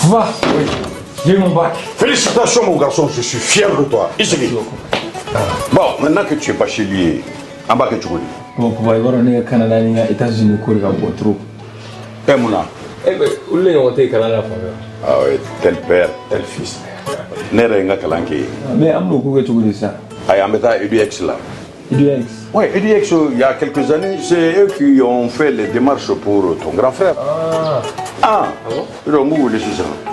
Va. Oui. J'ai eu mon bac. Félicitations mon garçon, je suis fier de toi. Ici. Bon, maintenant que tu es bachelier, en bas que tu connais. Bon, pour voir, on est au Canada, on est aux États-Unis, on est trop. Et mon âme. Eh bien, où est-ce qu'on est au Canada? Ah oui, tel père, tel fils. N'est-ce pas Kalanké? Mais à moi, pourquoi tu veux ça? Ah, il y a EduX là. EduX? Oui, EduX, il y a quelques années, c'est eux qui ont fait les démarches pour ton grand frère. Ah bon?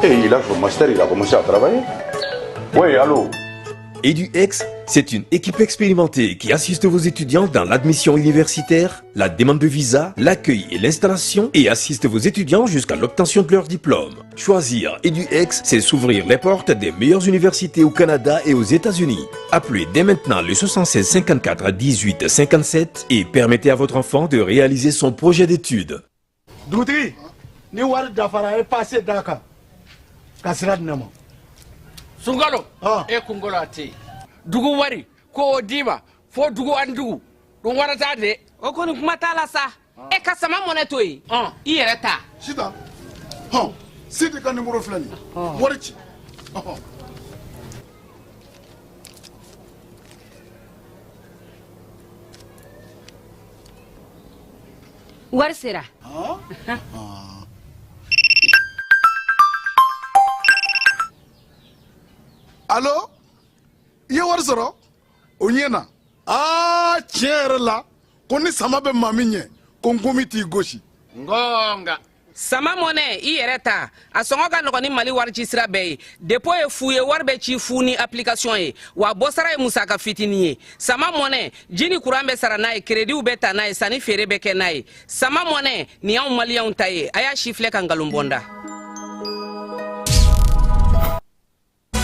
Et il a fait master, il a commencé à travailler. Oui, allô? EduX, c'est une équipe expérimentée qui assiste vos étudiants dans l'admission universitaire, la demande de visa, l'accueil et l'installation et assiste vos étudiants jusqu'à l'obtention de leur diplôme. Choisir EduX, c'est s'ouvrir les portes des meilleures universités au Canada et aux États-Unis. Appelez dès maintenant le 76 54 18 57 et permettez à votre enfant de réaliser son projet d'études. Doutri, ni wari dafara est passé Dakar. Kasira dinamo. Sungalo e kungolo ati dugu wari ko diba fo dugu andugu don warata de o koni kuma tala sa e kasama moneto yi i yere ta sita sidi kan numéro flani warici wari sera Allô? Il y a Warzoro? Onyena? Ah, tiens, là. Qu'on est sama be maminye. Qu'on comité gauche. Ngonga. Sama mone i yere ta a songo ka nogoni mali wari ci sira be depo e fuye war be ci funi application e wa bosara e musaka fitini e sama mone jini kurambe sara na e credit ubeta na e sani fere be ke na e sama mone ni an mali an taye aya chifle kan galumbonda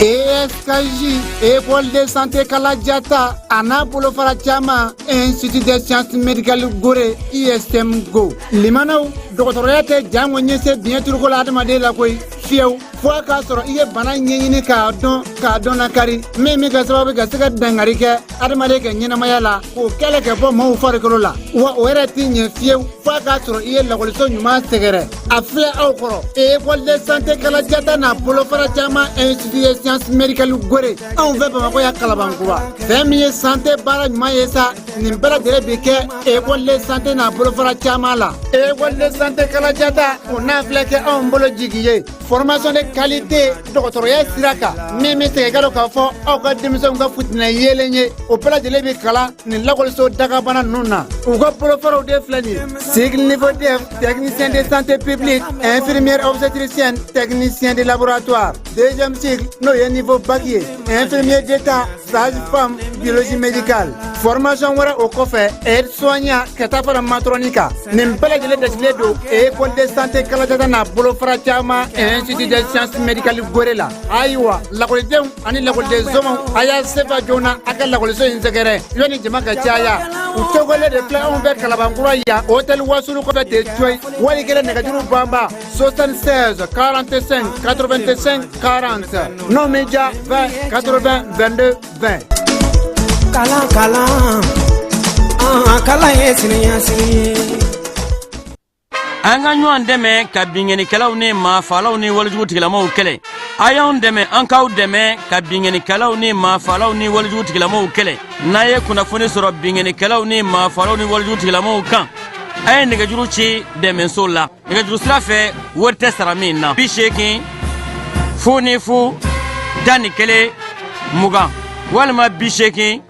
ESKJ, École de santé Kalajata, Ana Bolofara Chama, Institut de sciences médicales Gore, ISM Go. Limano, Doctorate, Jamonyese, bien tout le monde la koi, Fiau, Fois Castro, il est banal, Yen Cardon, Cardon la Cari, même Gasawa Gasaka Dangarika, Adamaleka, Yenamayala, ou quelques bons mots for Corolla, ou Oeratin, Fiau, Fois Castro, il est la religion humaine Segere. Affaire Okoro, École de santé Kalajata, Na Bolofara Chama, Institut de sciences médicales Gore, on veut pas voir Kalabankoua. Famille santé bara Mayesa, Nimbera de Beke, École de santé Na Bolofara Chamala, École de santé Kalajata, on a flecké en Bologigi. Formation de qualité, doctorat Siraka, même si c'est égal au fond, au cas de mission de foot na yelenye, au plat de l'ébécala, ni l'agolso d'Agabana Nuna, ou go profaro de Flani, sigle niveau de technicien de santé publique, infirmière obstétricienne, technicien de laboratoire, deuxième cycle, noyé niveau baguier, infirmier d'état, sage-femme, biologie médicale, formation wara au coffre, aide-soignant, catapara matronica, n'impela de l'Edesledo, école de santé Kalajana, Bolofara Chama, Institut de sciences médicales Gorela. Aïwa, la collection, ani la collection, aya sefa jona, aka la collection inzegere, yoni jemaka chaya. Utogole de plan on vers Kalabangura ya, hôtel Wasulu Kota de Choi, Walikele Negajuru Bamba, 76 45 85 40. Non média 20 80 22 20. Kalan, kalan yesini. An ka ɲɔgɔn dɛmɛ ka binŋɛnikɛlaw ni maafalaw ni walijugutigilamɔgɔw kɛlɛ a y'anw dɛmɛ an k'aw dɛmɛ ka binŋɛnikɛlaw ni maafalaw ni walijugutigilamɔgɔw kɛlɛ n'a ye kunnafoni sɔrɔ binŋɛnikɛlaw ni maafalaw ni walijugutigilamɔgɔw kan a ye nɛgɛjuru ci dɛmɛso la nɛgɛjuru sira fɛ wari tɛ sara min na 80 0 10 1 20 walima 80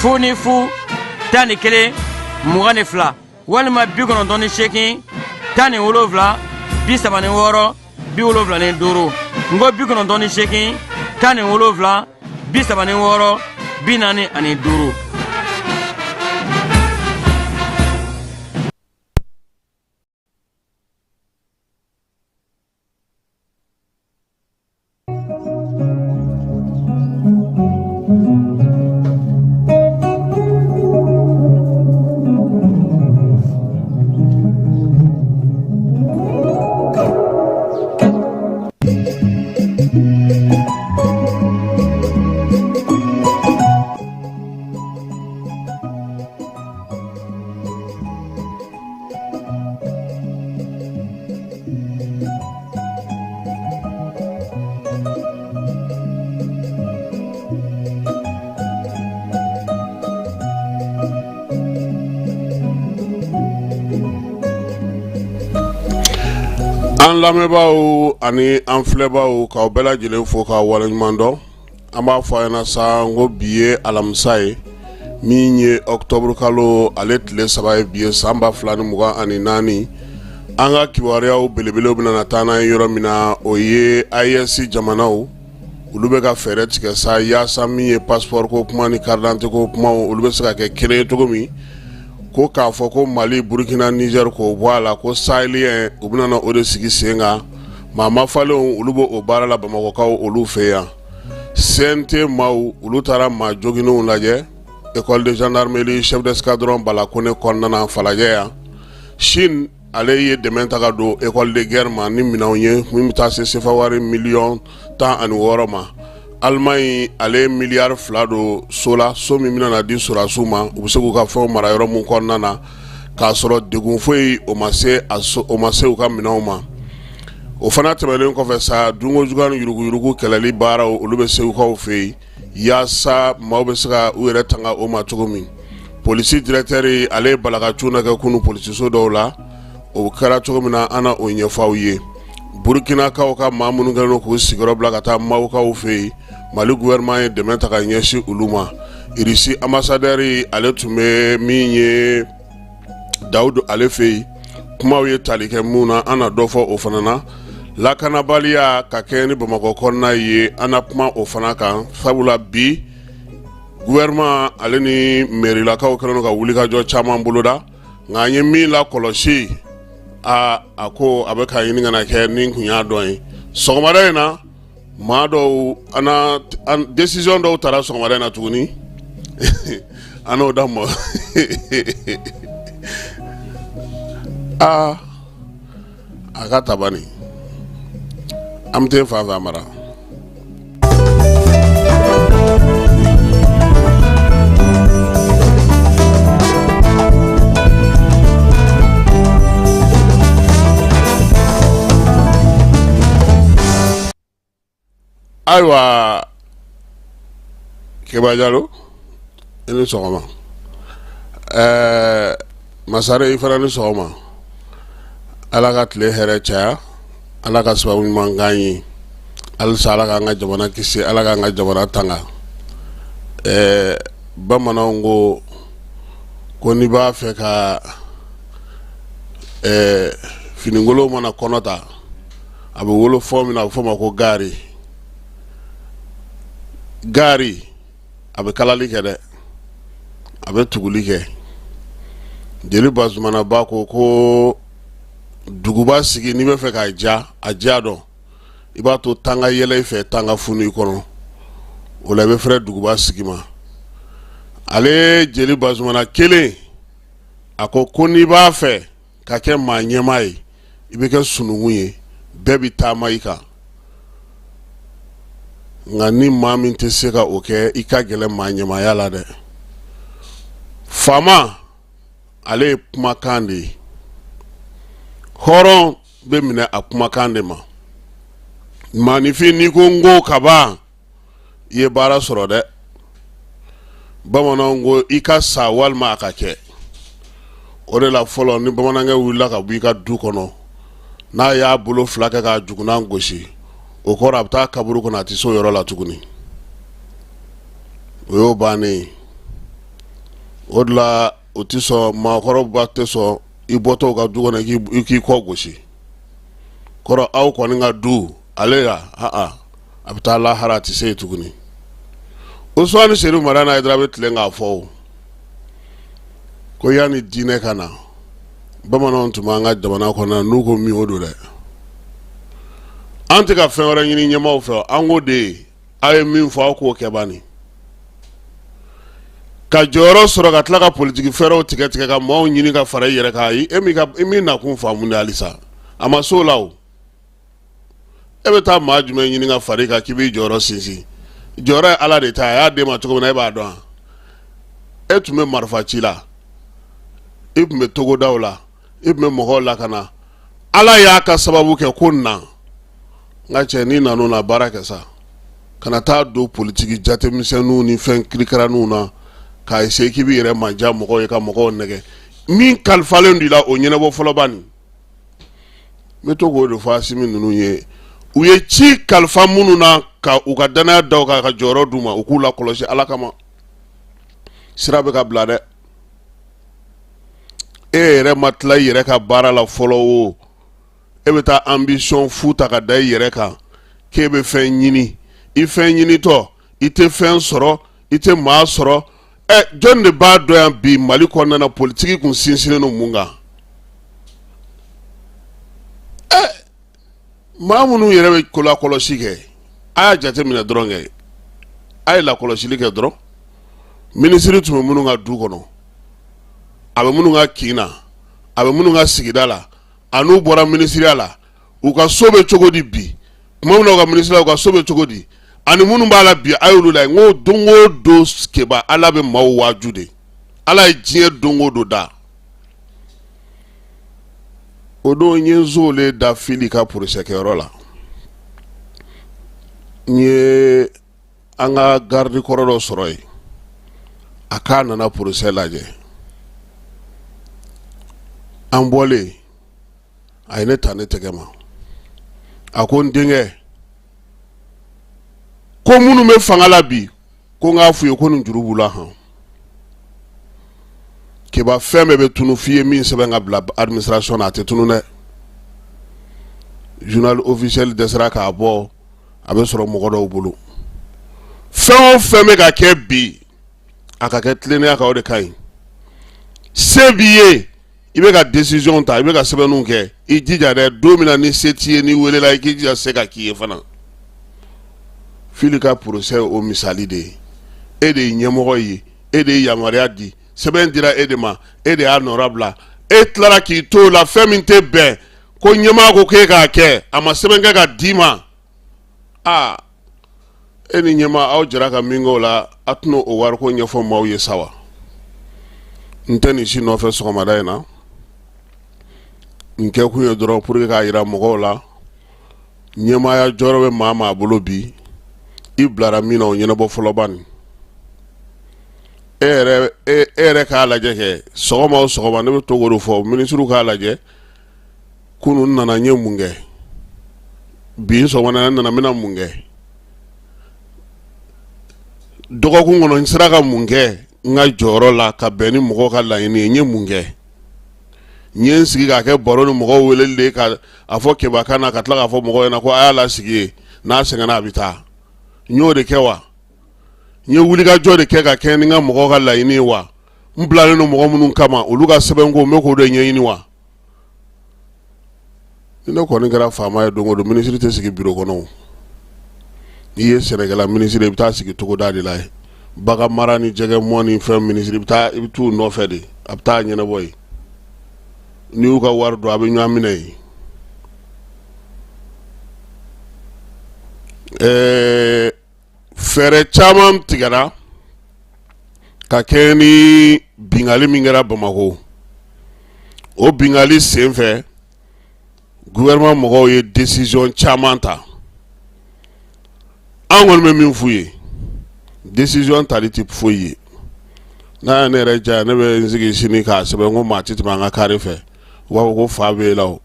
fu ni fu 11 22 walima 98 17 36 75 ngo 98 17 36 45. An lamɛnbaaw ani an filɛbaaw k'aw bɛɛ lajɛlen fo k'aw waleɲuman dɔn. An b'a fɔ a ɲɛna sa n ko bi ye alamisa ye min ye octobre kalo ale tile 3 ye bi ye san 2024. An ka kibaruyaw belebelew bɛna na taa n'an ye yɔrɔ min na o ye IES jamanaw olu bɛ ka fɛɛrɛ tigɛ sa yaasa min ye passeport ko kuma ni carte d'identité ko kuma olu bɛ se ka kɛ kelen ye cogo min ko k'a fɔ ko Mali Burkina Niger k'o bɔ a la ko sahélien u bɛna na o de sigi sen kan maa ma falenw olu b'o baara la Bamakɔkaw olu fɛ yan. CNT maaw olu taara maa joginenw lajɛ école de gendarmerie chef d'escadron Balakone kɔnɔna na Falajɛ yan. Chine ale ye dɛmɛ ta ka don école de guerre ma ni minɛnw ye min bɛ taa se sefa wari miliyɔn 16 ma. Allemagne ale miliyari 2 don so la so min bɛna na di sɔrɔdasiw ma u bɛ se k'u ka fɛnw mara yɔrɔ mun kɔnɔna na k'a sɔrɔ degun foyi o ma se u ka minɛnw ma. O fana tɛmɛnen kɔfɛ sa dunko juguya ni yuruguyurugu kɛlɛli baaraw olu bɛ segukaw fɛ yen yaasa maaw bɛ se ka u yɛrɛ tanga o ma cogo min. Polisi directeur ale ye balakacu na kɛ kunu polisiso dɔw la o kɛra cogo min na an na o ɲɛfɔ aw ye. Burkinakaw ka maa minnu kɛlen don k'u sigiyɔrɔ bila ka taa Mawukaw fɛ yen Mali gouvernement ye dɛmɛ ta ka ɲɛsin olu ma. Irisi ambassadeur ale tun bɛ min ye Dawudu ale fɛ yen kumaw ye tali kɛ mun na an na dɔ fɔ o fana na. Lakanabaliya ka kɛ ni Bamakɔ kɔnɔna ye an na kuma o fana kan sabula bi gouvernement ale ni mairilakaw kɛlen don ka wulikajɔ caman boloda nka an ye min lakɔlɔsi a ko a bɛ ka ɲini ka na kɛ ni kun y'a dɔn ye. Sɔgɔmada in na maa dɔw décision dɔw taara sɔgɔmada in na tuguni an n'o da mɔ a ka tabani an bɛ taa fan fɛ mara. Ayiwa Keba Jalo i ni sɔgɔma Masare i fana ni sɔgɔma Ala ka tile hɛrɛ caya Ala ka sababu ɲuman k'an ye halisa Ala k'an ka jamana kisi Ala k'an ka jamana tanga bamananw ko n'i b'a fɛ ka finingolo mana kɔnɔ ta a bɛ wolo fɔ min na a bɛ fɔ ma ko gari a bɛ kalali kɛ dɛ a bɛ tuguli kɛ Jeli Bazumana ba ko duguba sigi n'i bɛ fɛ k'a ja a ja dɔn i b'a to tanga yɛlɛ i fɛ tanga funu i kɔnɔ o la i bɛ fɛrɛ duguba sigi ma ale Jeli Bazumana kelen a ko n'i b'a fɛ ka kɛ maa ɲɛmaa ye i bɛ kɛ sununkun ye bɛɛ bɛ taama i kan nka ni maa min tɛ se ka o kɛ i ka gɛlɛn maa ɲɛmaaya la dɛ. Faama ale ye kumakan de ye hɔrɔn bɛ minɛ a kumakan de ma maanifin n'i ko n ko ka ban i ye baara sɔrɔ dɛ. Bamananw ko i ka sa walima a ka kɛ o de la fɔlɔ ni bamanankɛ wulila ka bɔ i ka du kɔnɔ n'a y'a bolo fila kɛ k'a jugunan gosi o kɔrɔ a bɛ taa kaburu kɔnɔ a tɛ se o yɔrɔ la tuguni o y'o bannen ye odla otiso makoro bateso iboto ga du na ki ko goshi koro aw ko nga du alega abta la harati sey tuguni uswani sheru marana idrabe tlenga fo ko yani dine kana bamanon tuma nga jamana ko na nuko mi odore ante ka fen wara nyini nyama o fe ango de ay min fo ko kebani ka joro soro ka tla ka politique fero tike ka mo nyini ka fara yere ka yi emi na kun famu ni alisa ama so lawo ebe ta majume nyini ka fara ka kibi joro sinsi joro ala de ta ya de ma to na ba do etume marfa chila ibme togo dawla ibme mohola kana ala ya ka sababu ke kunna ngache ni nanu na baraka sa kana ta do politique jate misenu ni fen krikara nuna ka ese kibi yere manja mogo ye ka mogo nege min kalfalen dila o nyene bo folo bani meto go do fasimi nunu ye uye chi kalfa munu na ka uga dana daw ka joro duma ukula kolosi ala kama sirabe ka blade yere matla yere ka bara la folo wo ebeta ambition futa ka dai yere ka kebe fen nyini I fen nyini to ite fen soro ite ma soro John de ba do yan bi mali ko na politique kun sinsine no munga mamunu yere be kola kolosi ke aya jate mina dronge ay la kolosi ke dron ministre tu munu nga du kono abe munu nga kina abe munu nga sigidala anu bora ministre ala u ka sobe chogodi bi mamunu nga ministre u ka sobe chogodi ani munu bala bi ayulu la ngo dongo do skeba ala be maw wajude ala jie dongo do da odo nyenzo le da filika pour sekero nye anga garde kororo soroy akana na pour selaje ambole ayne tane tegema akon dinge ko munu me fangala bi ko nga fuye ko njurubula ha ke ba femme be tunu fiye min sebe nga bla administration ate tunu ne journal officiel de Sraka abo abe soro mogodo bulu femme ga ke bi aka ke tlene aka ode kai sebiye ibe ga décision ta ibe ga sebe nu ke ijija de domina ni setie ni wele la ikija seka kiye fana filika procès au misalide ede nyemoyi ede yamaria di seben dira edema ede honorable etlara ki to la feminte be ko nyema ko ke ka ke ama seben ga dima eni nyema aw jira ka mingo la atno o war ko nyefo mawye sawa nteni si no fe so mada na nke ku yo dro pour ka ira mo la nyema ya jorobe mama bolobi iblara mina onyene bo folobani ere ka laje ke sogoma ne to goro fo ministru ka laje kunu nana nye munge bi so wana nana mina munge dogo ku ngono nsiraka munge nga joro la ka beni mugo ka la ni nye munge nye sigi ka ke boro ni mugo welele ka afo ke bakana ka tla ka fo mugo na ko ala sigi na senga na bita nyo de kewa nye wuli ga jode ke ka ken nga mogo ga laini wa mblale no mogo munun kama uluga sebengo meko de nyini wa ino ko ni gara fama ya dongo do ministre te sigi bureau kono iye Sénégal ministre bita sigi togo dadi lay baga marani jege moni fem ministre bita ibitu no fedi apta nyene boy ni uga wardo abe nyamine fere chamam tigara ka keni bingali mingera Bamako o bingali senfe gouvernement mogo ye décision chamanta angol me min fuye décision tali type fuye na ne reja ne be nzigi sini ka sebe ngo matiti manga kare fe wa ko fa be law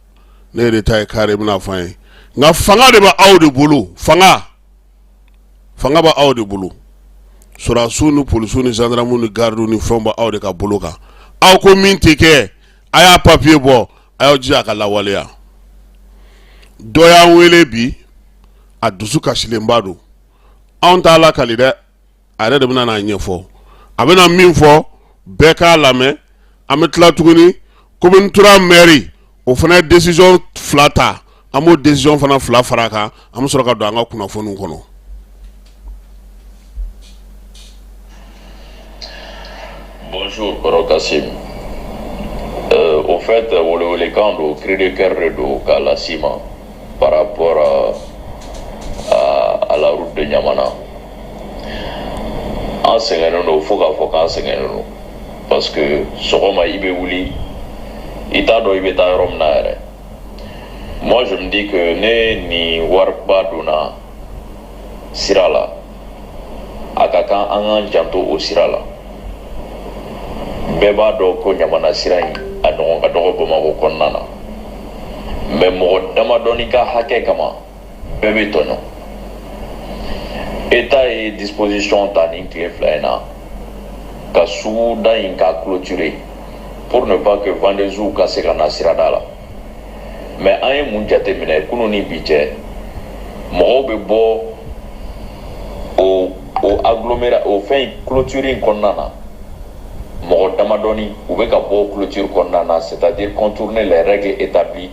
ne de tay kare mina fayin nga fanga de ba awde bulu fanga ba awde bulu sɔrɔdasiw ni polisiw ni gendarmew ni gardiw ni fɛnw bɛ aw de ka bolo kan aw ko min tɛ kɛ a y'a papiye bɔ a y'aw jija a ka lawaleya dɔ y'an wele bi a dusu kasilenba don anw t'a lakali dɛ a yɛrɛ de bɛna n'a ɲɛfɔ a bɛna min fɔ bɛɛ k'a lamɛn an bɛ tila tuguni commune 3 mairie o fana ye décision fila ta an b'o décision fana fila fara kan an bɛ sɔrɔ ka don an ka kunnafoniw kɔnɔ. Bonjour, Koro Kassim. Au fait, Wolewelekan do cri de cœur do Kalasima par rapport à la route de Nyamana. En Sengeneno, faut qu'à faut qu'en Sengeneno. Parce que Soroma Ibe Wuli, Itado Ibeta Romnaere. Moi, je me dis que ne ni Warba Dona Sirala, Akakan Angan Janto au Sirala. Bɛɛ b'a dɔn ko ɲamana sira in a dɔgɔ Bamakɔ kɔnɔna na mais mɔgɔ damadɔni ka hakɛ kama bɛɛ bɛ tɔɲɔ État ye disposition ta nin tile fila in na ka suguda in ka clôturer pour ne pas que vendeuses ka se ka na sirada la mais an ye mun jateminɛ kunun ni bi cɛ mɔgɔw bɛ bɔ o agglomérat o fɛn clôturer kɔnɔna na mɔgɔ damadɔni u bɛ ka bɔ clôture kɔnɔna na c'est-à-dire contourner les règles établies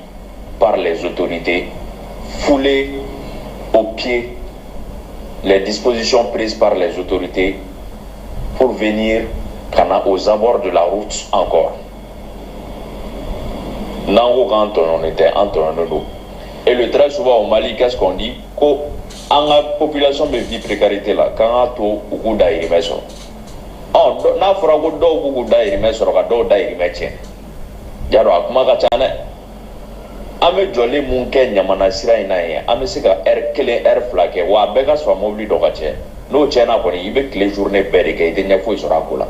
par les autorités fouler au pied les dispositions prises par les autorités pour venir aux abords de la route encore n'ango kan tɔɲɔni tɛ an tɔɲɔni don et le très souvent au Mali qu'est-ce qu'on dit ko an ka population bɛ vie précarité la k'an ka to u k'u dahirimɛ sɔrɔ n'a fɔra ko dɔw b'u k'u dahirimɛ sɔrɔ ka dɔw dahirimɛ tiɲɛ yarɔ a kuma ka ca dɛ an bɛ jɔlen mun kɛ ɲamana sira in na yen an bɛ se ka heure kelen heure fila kɛ wa a bɛɛ ka sɔrɔ mobili dɔ ka tiɲɛ n'o tiɲɛna kɔni i bɛ tile journée bɛɛ de kɛ i tɛ ɲɛ foyi sɔrɔ a ko la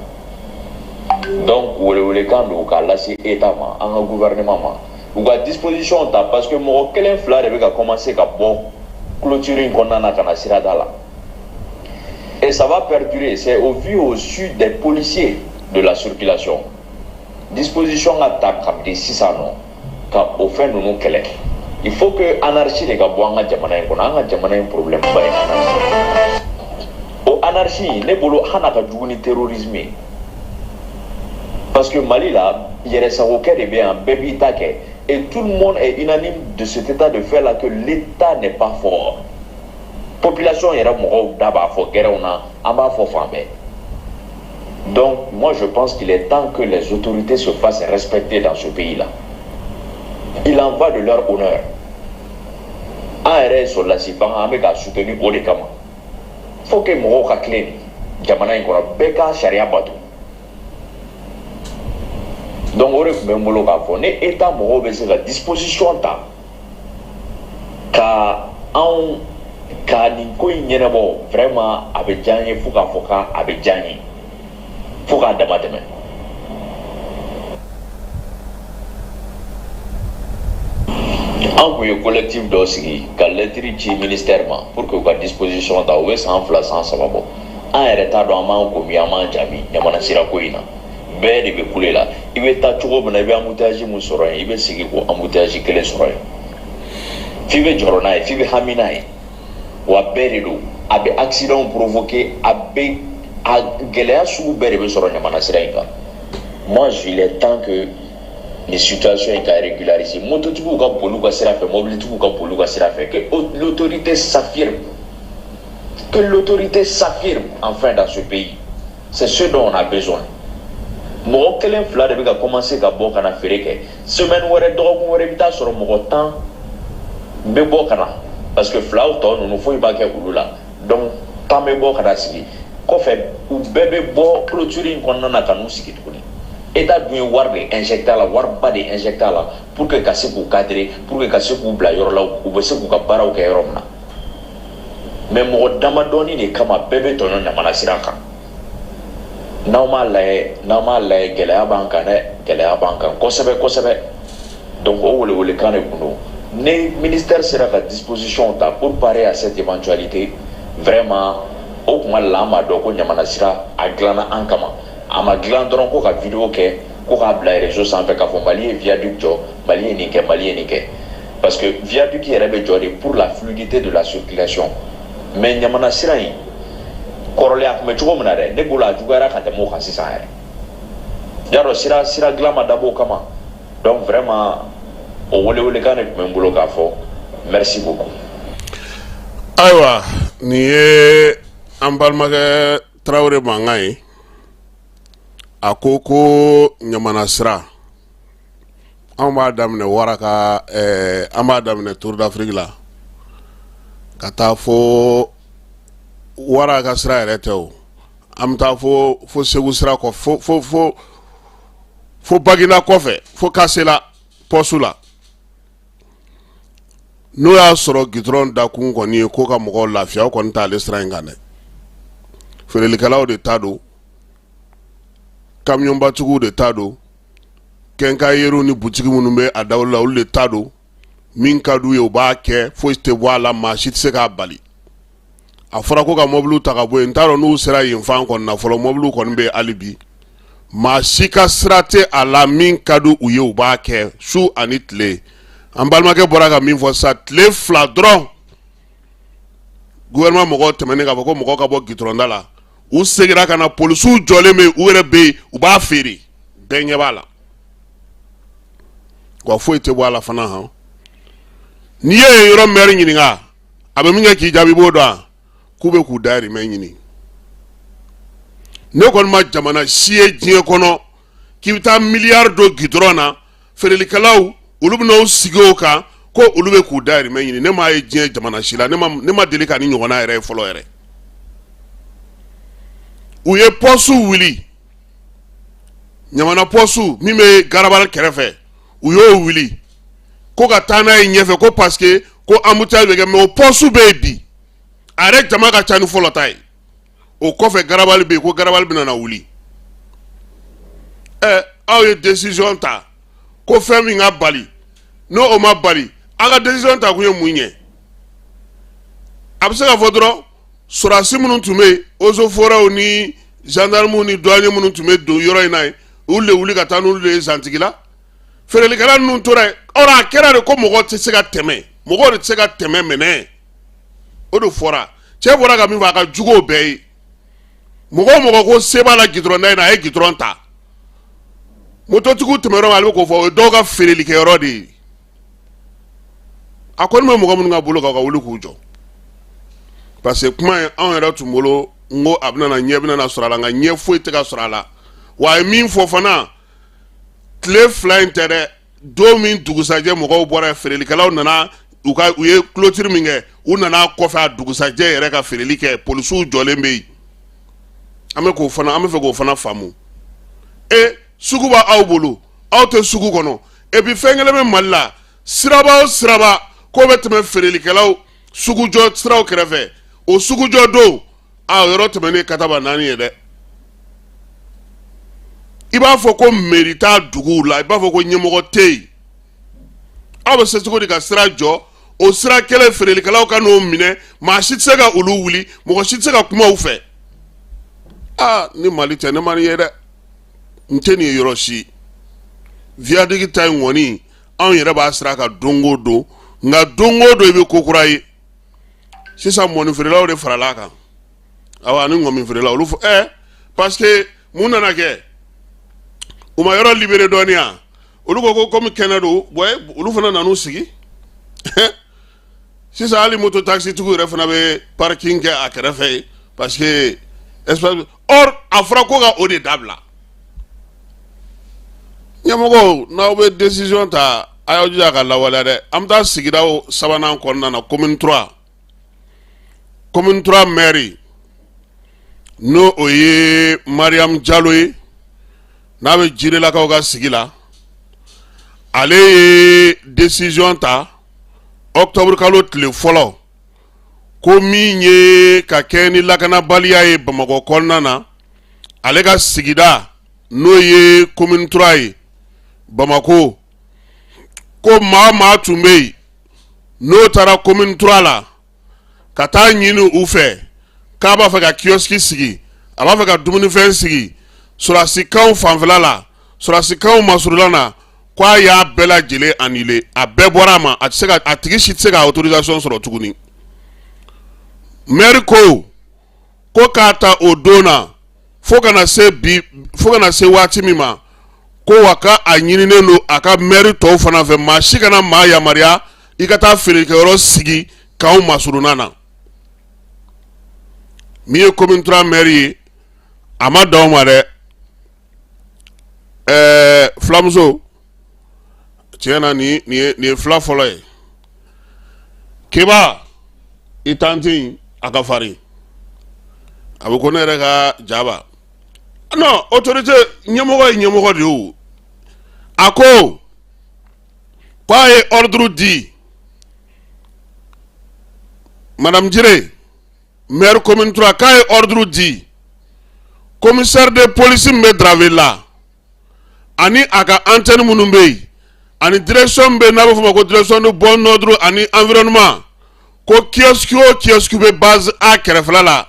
donc welewelekan don k'a lase État ma an ka gouvernement ma u ka disposition ta parce que mɔgɔ kelen fila de bɛ ka commencer ka bɔ clôture in kɔnɔna na ka na sirada la. Et ça va perdurer, c'est au vu au su des policiers de la circulation. Disposition à ta comme des 600 ans, quand au fin de nous qu'elle il faut que l'anarchie les gars boivent un jamana un problème pas anarchie. Au anarchie, les bolos hanaka du terrorisme. Parce que Mali là, il y a des avocats de bien baby taquet et tout le monde est unanime de cet état de fait là que l'État n'est pas fort. Population yɛrɛ mɔgɔw da b'a fɔ gɛrɛw na an b'a fɔ fan bɛɛ donc moi je pense qu'il est temps que les autorités se fassent respecter dans ce pays là il en va de leur honneur an yɛrɛ ye sɔrɔdasi fanga an bɛ ka soutenir o de kama faut que mɔgɔw ka tilen jamana in kɔnɔ bɛɛ ka sariya bato donc o de tun bɛ n bolo k'a fɔ ni État mɔgɔw bɛ se ka disposition ta ka anw ka nin ko in ɲɛnabɔ vraiment a bɛ diya n ye fo k'a fɔ k'a bɛ diya n ye fo k'a dama tɛmɛ an tun ye collectif dɔ sigi ka lettre ci ministère ma pour que u ka disposition ta u bɛ san 2 san 3 bɔ an yɛrɛ t'a dɔn an b'an ko min an b'an jaabi ɲamana sira ko in na bɛɛ de bɛ kule la i bɛ taa cogo min na i bɛ embouteillage min sɔrɔ yen i bɛ sigi k'o embouteillage kelen sɔrɔ yen f'i bɛ jɔrɔ n'a ye f'i bɛ hami n'a ye wa bɛɛ de don a bɛ accident provoqué a bɛ a gɛlɛya sugu bɛɛ de bɛ sɔrɔ ɲamana sira in kan moi il est temps que les situations in ka régulariser mototigiw ka boli ka sira fɛ mobilitigiw ka boli ka sira fɛ que l'autorité s'affirme enfin dans ce pays c'est ce dont on a besoin mɔgɔ kelen fila de bɛ ka commencer ka bɔ ka na feere kɛ semaine wɛrɛ dɔgɔkun wɛrɛ i bɛ taa sɔrɔ mɔgɔ 10 bɛ bɔ ka na parce que filaw tɔ ninnu foyi b'a kɛ olu la donc 10 bɛ bɔ ka na sigi kɔfɛ u bɛɛ bɛ bɔ clôture in kɔnɔna na ka n'u sigi tuguni État dun ye wari de injecter a la wariba de injecter a la pour que ka se k'u cadrer pour que ka se k'u bila yɔrɔ la u bɛ se k'u ka baaraw kɛ yɔrɔ min na mais mɔgɔ damadɔni de kama bɛɛ bɛ tɔɲɔ ɲamana sira kan n'aw m'a lajɛ gɛlɛya b'an kan dɛ gɛlɛya b'an kan kosɛbɛ donc o welewelekan de tun don ni ministère sera ka disposition ta pour parer à cette éventualité vraiment o kuma la ma dɔn ko ɲamana sira a dilanna an kama a ma dilan dɔrɔn ko ka vidéo kɛ ko k'a bila réseau sanfɛ k'a fɔ Mali ye viaduc jɔ Mali ye nin kɛ Mali ye nin kɛ parce que viaduc yɛrɛ bɛ jɔ de pour la fluidité de la circulation mais ɲamana sira in kɔrɔlen a tun bɛ cogo min na dɛ ne bolo a juguyara ka tɛmɛ o kan sisan yɛrɛ y'a dɔn sira dilan ma dabɔ o kama donc vraiment o welewelekan de tun bɛ n bolo k'a fɔ merci beaucoup. Ayiwa nin ye an balimakɛ Tarawele mankan ye a ko ɲamana sira an b'a daminɛ Waraka an b'a daminɛ Tour d'Afrique la ka taa fo Waraka sira yɛrɛ tɛ o an bɛ taa fo Segu sira kɔ fo Bagina kɔfɛ fo Kasela poste la n'o y'a sɔrɔ gitɔrɔn dakun kɔni ye ko ka mɔgɔw lafiya o kɔni t'ale sira in kan dɛ feerelikɛlaw de ta don kamiyɔnbatigiw de ta don kɛnkayeru ni butigi minnu bɛ a dawolo la olu de ta don min ka d'u ye u b'a kɛ foyi tɛ bɔ a la maa si tɛ se k'a bali a fɔra ko ka mɔbiliw ta ka bɔ yen n t'a dɔn n'u sera yen fan kɔni na fɔlɔ mɔbiliw kɔni bɛ hali bi maa si ka sira tɛ a la min ka d'u ye u b'a kɛ su ani tile an balimakɛ bɔra ka min fɔ sa tile 2 dɔrɔn gouvernement mɔgɔw tɛmɛnen k'a fɔ ko mɔgɔw ka bɔ gitɔrɔnda la u segira ka na polisiw jɔlen bɛ u yɛrɛ bɛ yen u b'a feere bɛɛ ɲɛ b'a la wa foyi tɛ bɔ a la fana han n'i ye yɔrɔ maire ɲininka a bɛ min kɛ k'i jaabi b'o dɔn k'u bɛ k'u dahirimɛ ɲini ne kɔni ma jamana si ye diɲɛ kɔnɔ k'i bɛ taa miliyari don gitɔrɔn na feerelikɛlaw olu bɛ n'aw sigi o kan ko olu bɛ k'u dahirimɛ ɲini ne m'a ye diɲɛ jamana si la ne ma deli ka ni ɲɔgɔnna yɛrɛ ye fɔlɔ yɛrɛ u ye poste wuli ɲamana poste min bɛ Garabali kɛrɛfɛ u y'o wuli ko ka taa n'a ye ɲɛfɛ ko parce que ko embouteillage bɛ kɛ mais o poste bɛ yen bi a yɛrɛ jama ka ca ni fɔlɔ ta ye o kɔfɛ Garabali bɛ yen ko Garabali bɛ na wuli aw ye décision ta ko fɛn min ka bali n'o o ma bali a ka décision ta kun ye mun ye a bɛ se ka fɔ dɔrɔn sɔrɔdasi minnu tun bɛ yen eaux et forêts ni gendarmes ni douaniers minnu tun bɛ don yɔrɔ in na yen olu de wuli ka taa n'olu de ye zantigi la feerelikɛla ninnu tora yen ɔrɔ a kɛra de ko mɔgɔ tɛ se ka tɛmɛ mɔgɔw de tɛ se ka tɛmɛ mɛnɛ o de fɔra cɛ bɔra ka min fɔ a ka jugu o bɛɛ ye mɔgɔ ko se b'a la gitɔrɔnda in na a ye gitɔrɔn ta mototigiw tɛmɛ yɔrɔ min ale bɛ k'o fɔ o ye dɔw ka feerelikɛyɔrɔ de ye a kɔni bɛ mɔgɔ minnu ka bolo kan u ka wuli k'u jɔ parce que kuma in anw yɛrɛ tun bolo n ko a bɛna ɲɛ bɛna sɔrɔ a la nka ɲɛ foyi tɛ ka sɔrɔ a la wa a ye min fɔ fana tile 2 in tɛ dɛ don min dugusajɛ mɔgɔw bɔra feerelikɛlaw nana u ye clôture min kɛ u nana kɔfɛ a dugusajɛ yɛrɛ ka feereli kɛ polisiw jɔlen bɛ yen an bɛ fɛ k'o fana faamu sugu b'aw bolo aw tɛ sugu kɔnɔ et puis fɛn kelen bɛ Mali la siraba o siraba k'o bɛ tɛmɛ feerelikɛlaw sugujɔ siraw kɛrɛfɛ o sugujɔ don yɔrɔ tɛmɛnen kataba 4 ye dɛ i b'a fɔ ko mairie t'a duguw la i b'a fɔ ko ɲɛmɔgɔ tɛ yen aw bɛ se cogo di ka sira jɔ o sira kɛlɛ feerelikɛlaw ka n'o minɛ maa si tɛ se ka olu wuli mɔgɔ si tɛ se ka kuma u fɛ ni Mali tɛ ne man ye dɛ n tɛ nin ye yɔrɔ si viaduc ta in kɔni anw yɛrɛ b'a sira kan don o don nka don o don i bɛ ko kura ye sisan mɔnifeerelaw de farala a kan awɔ ani ŋɔmifeerelaw olu fɔ parce que mun nana kɛ u ma yɔrɔ libéré dɔɔni yan olu ko komi kɛnɛ don olu fana nan'u sigi sisan hali moto taxi tigiw yɛrɛ fana bɛ parking kɛ a kɛrɛfɛ ye parce que or a fɔra ko ka o de dabila ɲɛmɔgɔw n'aw bɛ décision ta a y'aw jija ka lawaleya dɛ an bɛ taa sigidaw 3nan kɔnɔna na commune 3 maire n'o o ye Mariam Jalo ye n'a bɛ Jirelakaw ka sigi la ale ye décision ta octobre kalo tile fɔlɔ ko min ye ka kɛ ni lakanabaliya ye Bamakɔ kɔnɔna na ale ka sigida n'o ye commune 3 ye Bamako ko maa tun bɛ yen n'o taara commune 3 la ka taa ɲini u fɛ k'a b'a fɛ ka kiosque sigi a b'a fɛ ka dumunifɛn sigi sɔrɔdasikanw fanfɛla la sɔrɔdasikanw masurula na k'a y'a bɛɛ lajɛlen annulé a bɛɛ bɔra a ma a tigi si tɛ se ka autorisation sɔrɔ tuguni maire ko k'a ta o don na fo kana se waati min ma ko wa ka a ɲininen don a ka maire tɔw fana fɛ maa si kana maa yamaruya i ka taa feerekɛyɔrɔ sigi k'anw masuruna na min ye commune 3 maire ye a ma dan o ma dɛ fulamuso tiɲɛ na nin ye fila fɔlɔ ye keba i tanti a ka farin a bɛ ko ne yɛrɛ ka jaba non autorité ɲɛmɔgɔ ye ɲɛmɔgɔ de ye a ko k'a ye ordre di madame Jire maire commune 3 k'a ye ordre di commissaire de police min bɛ Dravé la ani a ka antenne minnu bɛ yen ani direction min bɛ yen n'a bɛ fɔ o ma ko direction de bon ordre ani environnement ko kiosque o kiosque bɛ base A kɛrɛfɛla la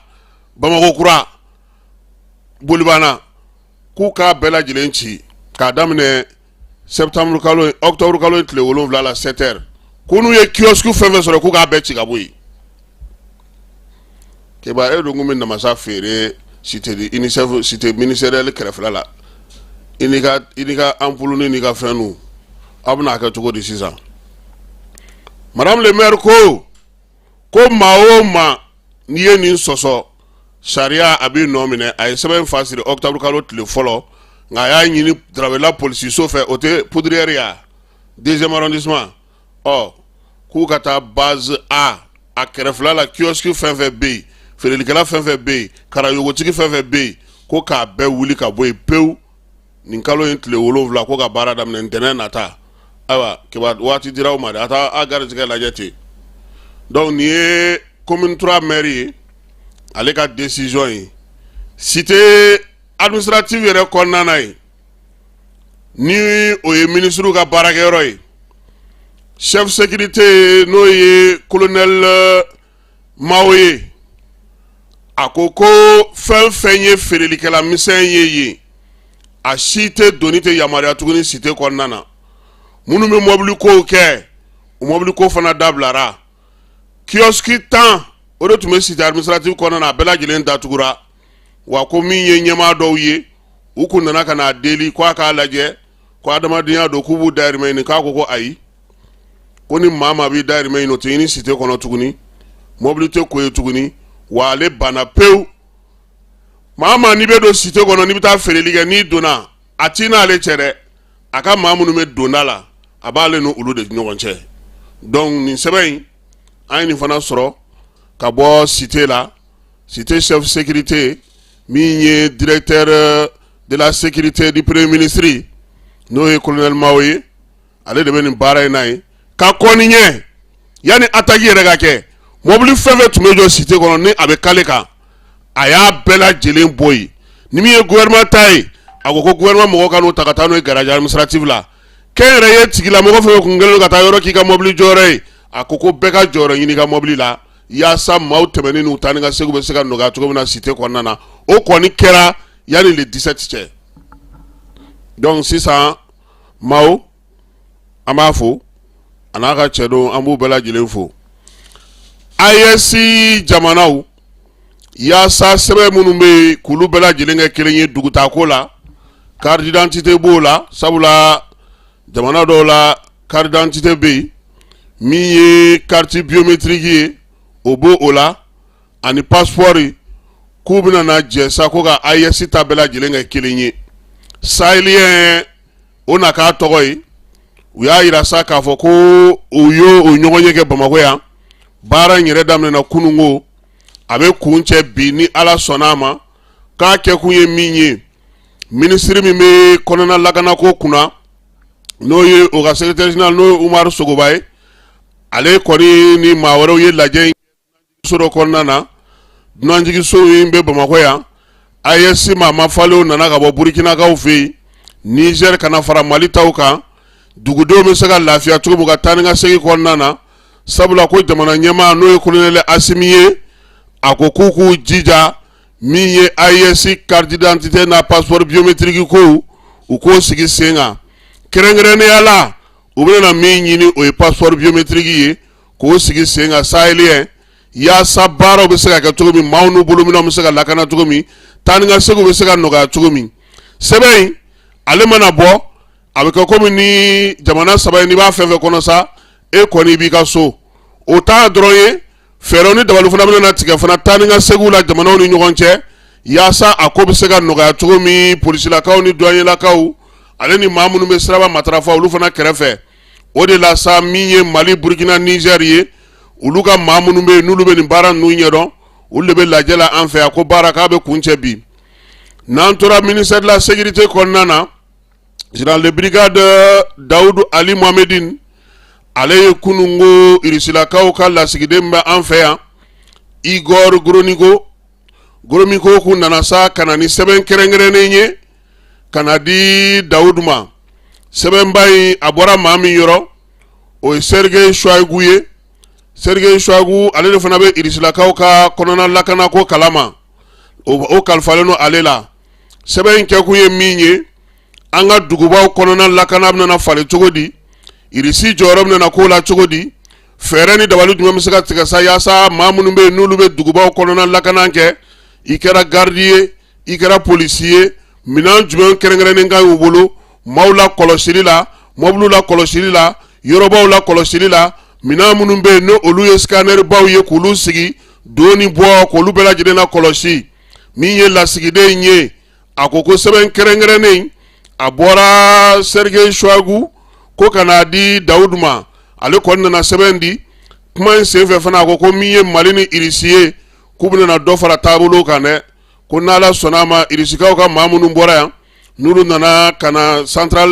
Bamakɔ kura bolibana k'u k'a bɛɛ lajɛlen ci k'a daminɛ septembre kalo octobre kalo tile 7 la 7h ko n'u ye kiosque fɛn fɛn sɔrɔ k'u k'a bɛɛ ci ka bɔ yen keba e don ko min namasa feere cité de UNICEF cité ministérielle kɛrɛfɛla la i ni ka ampoule ni ka fɛnnu aw bɛna kɛ cogo di sisan madame le maire ko maa o maa n'i ye nin sɔsɔ sariya a b'i nɔ minɛ a ye sɛbɛn fa siri octobre kalo tile fɔlɔ nka a y'a ɲini Dravéla polisiso fɛ o tɛ poudrière ya 2e arrondissement k'u ka taa base A kɛrɛfɛla la kiosque fɛn fɛn bɛ yen feerelikɛla fɛn fɛn bɛ yen karayogotigi fɛn fɛn bɛ yen ko k'a bɛɛ wuli ka bɔ yen pewu nin kalo in tile 7 ko ka baara daminɛ ntɛnɛn nata ayiwa waati dira o ma dɛ a taa a garijɛgɛ lajɛ ten donc nin ye commune 3 maire ye ale ka décision ye cité administrative yɛrɛ kɔnɔna na ye ni o ye ministre ka baarakɛyɔrɔ ye chef sécurité n'o ye colonel Mao ye a ko fɛn fɛn ye feerelikɛla misɛn ye yen a si tɛ doni tɛ yamaruya tuguni cité kɔnɔna na minnu bɛ mobili kow kɛ o mobili ko fana dabilara kiosque 10 o de tun bɛ cité administrative kɔnɔna na a bɛɛ lajɛlen datugura wa ko min ye ɲɛmaa dɔw ye u kun nana ka n'a deli ko a k'a lajɛ ko adamadenya don k'u b'u dahirimɛ ɲini k'a ko ayi ko ni maa b'i dahirimɛ ɲini o tɛ ɲini cité kɔnɔ tuguni mobili tɛ ko ye tuguni wa ale banna pewu maa n'i bɛ don cité kɔnɔ n'i bɛ taa feereli kɛ n'i donna a t'i n'ale cɛ dɛ a ka maa minnu bɛ donda la a b'ale ni olu de ɲɔgɔn cɛ donc nin sɛbɛn in an ye nin fana sɔrɔ ka bɔ cité la cité chef sécurité min ye directeur de la sécurité du premier ministre n'o ye colonel Mao ye ale de bɛ nin baara in na ye ka kɔni ɲɛ yanni attaque yɛrɛ ka kɛ mobili fɛn fɛn tun bɛ jɔ cité kɔnɔ ni a bɛ kale kan a y'a bɛɛ lajɛlen bɔ yen ni min ye gouvernement ta ye a ko gouvernement mɔgɔw ka n'o ta ka taa n'o ye garage administrative la kɛnyɛrɛye tigilamɔgɔ fɛn fɛn kun kɛlen don ka taa yɔrɔ k'i ka mobili jɔyɔrɔ ye a ko bɛɛ ka jɔyɔrɔ ɲini ka mobili la yaasa maaw tɛmɛnen n'u taa ni ka segu bɛ se ka nɔgɔya cogo min na cité kɔnɔna na o kɔni kɛra yanni le 17 cɛ donc sisan maaw an b'a fo a n'a ka cɛ don an b'u bɛɛ lajɛlen fo AES jamanaw yaasa sɛbɛn minnu bɛ yen k'olu bɛɛ lajɛlen kɛ kelen ye dugutaako la carte d'identité b'o la sabula jamana dɔw la carte d'identité bɛ yen min ye carte biométrique ye o b'o o la ani passeport k'u bɛna na jɛ sa ko ka AES ta bɛɛ lajɛlen kɛ kelen ye sahélien o na k'a tɔgɔ ye u y'a yira sa k'a fɔ ko u y'o ɲɔgɔn ye kɛ Bamakɔ yan baara in yɛrɛ daminɛna kunungo a bɛ kun cɛ bi ni Ala sɔnna a ma k'a kɛkun ye min ye ministre min bɛ kɔnɔna lakanako kunna n'o ye o ka secrétaire général n'o ye Umaru Sogoba ye ale kɔni ni maa wɛrɛw ye lajɛ in so dɔ kɔnɔna na dunanjigiso in bɛ Bamakɔ yan AES maa falenw nana ka bɔ Burkinakaw fɛ yen Niger kana fara Mali taw kan dugudenw bɛ se ka lafiya cogo min ka taa ni ka segin kɔnɔna na sabula ko jamana ɲɛmaa n'o ye colonel Asimi ye a ko k'u k'u jija min ye AES carte d'identité na passeport biométrique ko u k'o sigi sen kan kɛrɛnkɛrɛnnenya la u bɛna min ɲini o ye passeport biométrique ye k'o sigi sen kan sahélien yaasa baaraw bɛ se ka kɛ cogo min maaw n'u bolominɛw bɛ se ka lakana cogo min taa ni ka seginw bɛ se ka nɔgɔya cogo min sɛbɛn in ale mana bɔ a bɛ kɛ komi ni jamana saba in n'i b'a fɛn fɛn kɔnɔ sa e kɔni b'i ka so o t'a dɔrɔn ye fɛɛrɛw ni dabali fana bɛna tigɛ fana taa ni ka seginw la jamanaw ni ɲɔgɔn cɛ yaasa a ko bɛ se ka nɔgɔya cogo min polisilakaw ni douaniers ale ni maa minnu bɛ siraba matarafa olu fana kɛrɛfɛ o de la sa min ye Mali Burkina Niger ye olu ka maa minnu bɛ yen n'olu bɛ nin baara ninnu ɲɛdɔn olu de bɛ lajɛ la an fɛ yan ko baara k'a bɛ kun cɛ bi n'an tora ministère de la sécurité kɔnɔna na général de brigade Daoud Ali Mohamedine ale ye kunun ko irisilakaw ka lasigiden bɛ an fɛ yan Igor Goromiko kun nana sa ka na ni sɛbɛn kɛrɛnkɛrɛnnen ye ka na di Daoud ma sɛbɛnba in a bɔra maa min yɔrɔ o ye Sergei Shoigu ye Sergei Shoigu ale de fana bɛ irisilakaw ka kɔnɔna lakana ko kalama o kalifalen no ale la sɛbɛn in kɛkun ye min ye an ka dugubaw kɔnɔna lakana bɛna falen cogo di irisi jɔyɔrɔ bɛna k'o la cogo di fɛɛrɛ ni dabali jumɛn bɛ se ka tigɛ sa yaasa maa minnu bɛ yen n'olu bɛ dugubaw kɔnɔna lakana kɛ i kɛra gardi ye i kɛra polisi ye minɛn jumɛn kɛrɛnkɛrɛnnen ka y'u bolo maaw la kɔlɔsili la mɔbiliw la kɔlɔsili la yɔrɔbaw la kɔlɔsili la minɛn minnu bɛ yen no olu ye scanner baw ye k'olu sigi don ni bɔ k'olu bɛɛ lajɛlen la kɔlɔsi min ye lasigiden ye a ko sɛbɛn kɛrɛnkɛrɛnnen a bɔra Sergei Shoigu ko ka n'a di Daoud ma ale kɔni nana sɛbɛn di kuma in senfɛ fana a ko min ye Mali ni irisi ye k'u bɛna dɔ fara taabolo kan dɛ ko n'Ala sɔnna a ma irisikaw ka maa minnu bɔra yan n'olu nana ka na central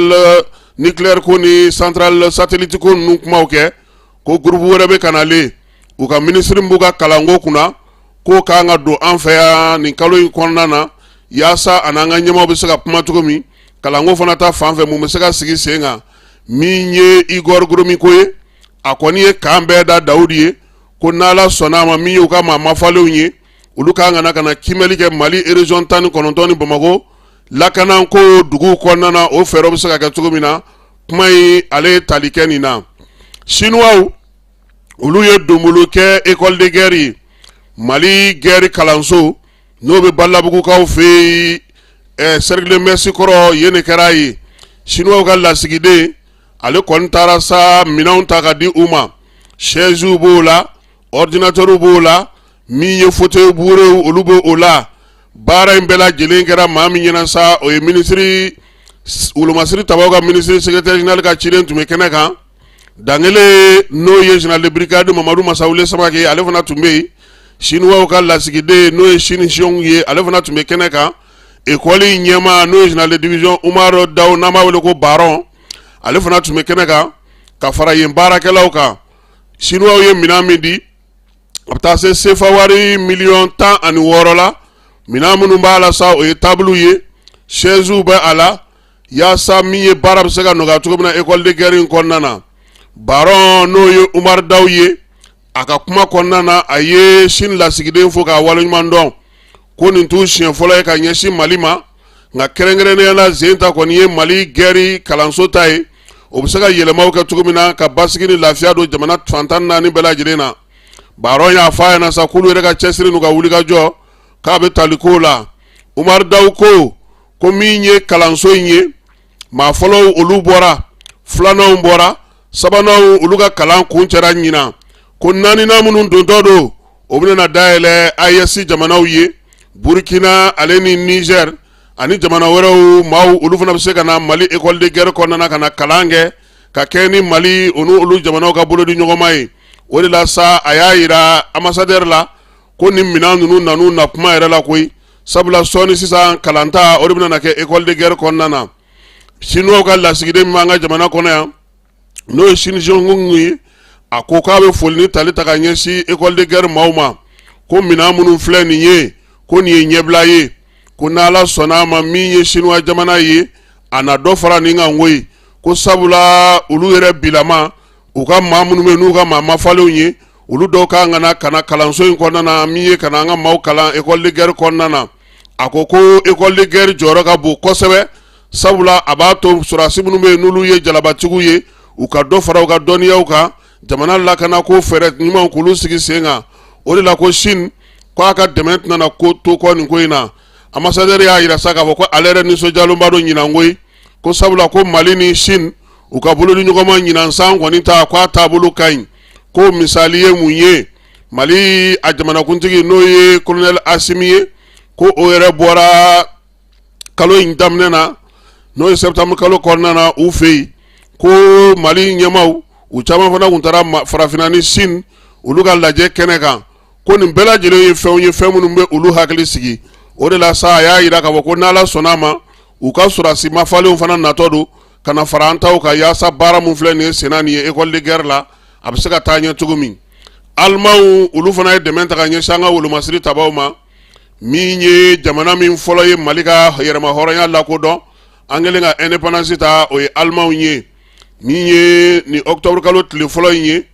nucléaire ko ni central satellite ko ninnu kumaw kɛ ko groupe wɛrɛ bɛ ka nalen u ka ministre b'u ka kalanko kunna k'o k'an ka don an fɛ yan nin kalo in kɔnɔna na yaasa a n'an ka ɲɛmaaw bɛ se ka kuma cogo min kalanko fana ta fan fɛ mun bɛ se ka sigi sen kan min ye Igor Goromiko ye a kɔni ye kan bɛɛ da Daoud ye ko n'Ala sɔnna a ma min ye u ka maa mafalenw ye olu kan ka na kimɛli kɛ Mali région 19 ni Bamako lakana ko dugu kɔnɔna na o fɛɛrɛw bɛ se ka kɛ cogo min na kuma in ale ye tali kɛ nin na Chinois olu ye donbolo kɛ école de guerre ye Mali guerre kalanso n'o bɛ Balabugukaw fɛ yen Cercle de Merci kɔrɔ yen de kɛra ye Chinois ka lasigiden ale kɔni taara sa minɛnw ta ka di u ma chaises b'o la ordinateurs b'o la min ye fauteuil bureau olu b'o o la baara in bɛɛ lajɛlen kɛra maa min ɲɛna sa o ye ministre Wolomasiri Tabaw ka ministre secrétaire général ka cilen tun bɛ kɛnɛ kan dangele n'o ye général de brigade Mamadu Masawule Samake ale fana tun bɛ yen Chinois ka lasigiden n'o ye Chine Xiong ye ale fana tun bɛ kɛnɛ kan école ɲɛmaa n'o ye général de division Umaru Daw n'an b'a wele ko Baron ale fana tun bɛ kɛnɛ kan ka fara yen baarakɛlaw kan Chinois ye minɛn min di a bɛ taa se CFA wari $16,000 la minɛn minnu b'a la sa o ye table ye chaises bɛ a la yaasa min ye baara bɛ se ka nɔgɔya cogo min na école de guerre in kɔnɔna na Baron n'o ye Umaru Daw ye a ka kuma kɔnɔna na a ye Chine lasigiden fo k'a waleɲuman dɔn ko nin t'u siɲɛ fɔlɔ ye ka ɲɛsin Mali ma nka kɛrɛnkɛrɛnnenya la sen ta kɔni ye Mali guerre kalanso ta ye o bɛ se ka yɛlɛmaw kɛ cogo min na ka basigi ni lafiya don jamana fan 14 bɛɛ lajɛlen na Baron y'a fɔ a ɲɛna sa k'olu yɛrɛ ka cɛsiri n'u ka wulikajɔ k'a bɛ tali ko la Umaru Daw ko min ye kalanso in ye maa fɔlɔw olu bɔra filananw bɔra sabananw olu ka kalan kun cɛra ɲinan ko naaninan minnu dontɔ don o bɛna dayɛlɛ AES jamanaw ye Burkina ale ni Niger ani jamana wɛrɛw maaw olu fana bɛ se ka na Mali école de guerre kɔnɔna ka na kalan kɛ ka kɛ ni Mali olu jamanaw ka bolo di ɲɔgɔnma ye o de la sa a y'a yira ambassadeur la ko ni minɛn ninnu nanu na kuma yɛrɛ la koyi sabula sɔɔni sisan kalanta o de bɛna kɛ école de guerre kɔnɔna na Chinois ka lasigiden min b'an ka jamana kɔnɔ yan n'o ye Chine Xiong ye a ko k'a bɛ foli ni tali ta ka ɲɛsin école de guerre maaw ma ko minɛn minnu filɛ nin ye ko nin ye ɲɛbila ye ko n'Ala sɔnna a ma min ye Chinois jamana ye a na dɔ fara nin kan koyi ko sabula olu yɛrɛ bilama u ka maa minnu bɛ n'u ka maa mafalenw ye olu dɔw ka ngana kana kalanso in kɔnɔna na min ye kana an ka maaw kalan école de guerre kɔnɔna na a ko ko école de guerre jɔyɔrɔ ka bon kosɛbɛ sabula a b'a to surasi minnu bɛ yen n'olu ye jalabatigiw ye u ka dɔ fara u ka dɔnniyaw kan jamana lakana ko fɛɛrɛ ɲumanw k'olu sigi sen kan o de la ko Chine ko a ka dɛmɛ tɛna ko to kɔ nin ko in na ambassadeur y'a yira sa k'a fɔ ko ale yɛrɛ nisɔndiyalenba don ɲinan ko ye ko sabula ko Mali ni Chine u ka bolo ni ɲɔgɔn ma ɲinan san kɔni ta k'a taabolo ka ɲi ko misali ye mun ye Mali a jamanakuntigi n'o ye colonel Assimi ye ko o yɛrɛ bɔra kalo in daminɛ na n'o ye septembre kalo kɔnɔna na u fɛ yen ko Mali ɲɛmaw u caman fana tun taara farafinna ni Chine olu ka lajɛ kɛnɛ kan ko nin bɛɛ lajɛlen ye fɛn minnu bɛ olu hakili sigi o de la sa a y'a yira k'a fɔ ko n'Ala sɔnna ma u ka sɔrɔdasi mafalenw fana natɔ don ka na fara an taw kan yaasa baara mun filɛ nin ye senna nin ye école de guerre la a bɛ se ka taa ɲɛ cogo min Alimaw olu fana ye dɛmɛ ta ka ɲɛsin an ka wolomasiri tabaw ma min ye jamana min fɔlɔ ye Mali ka yɛrɛma hɔrɔnya lakodɔn an kɛlen ka indépendance ta o ye Alimaw ye min ye ni octobre kalo tile fɔlɔ in ye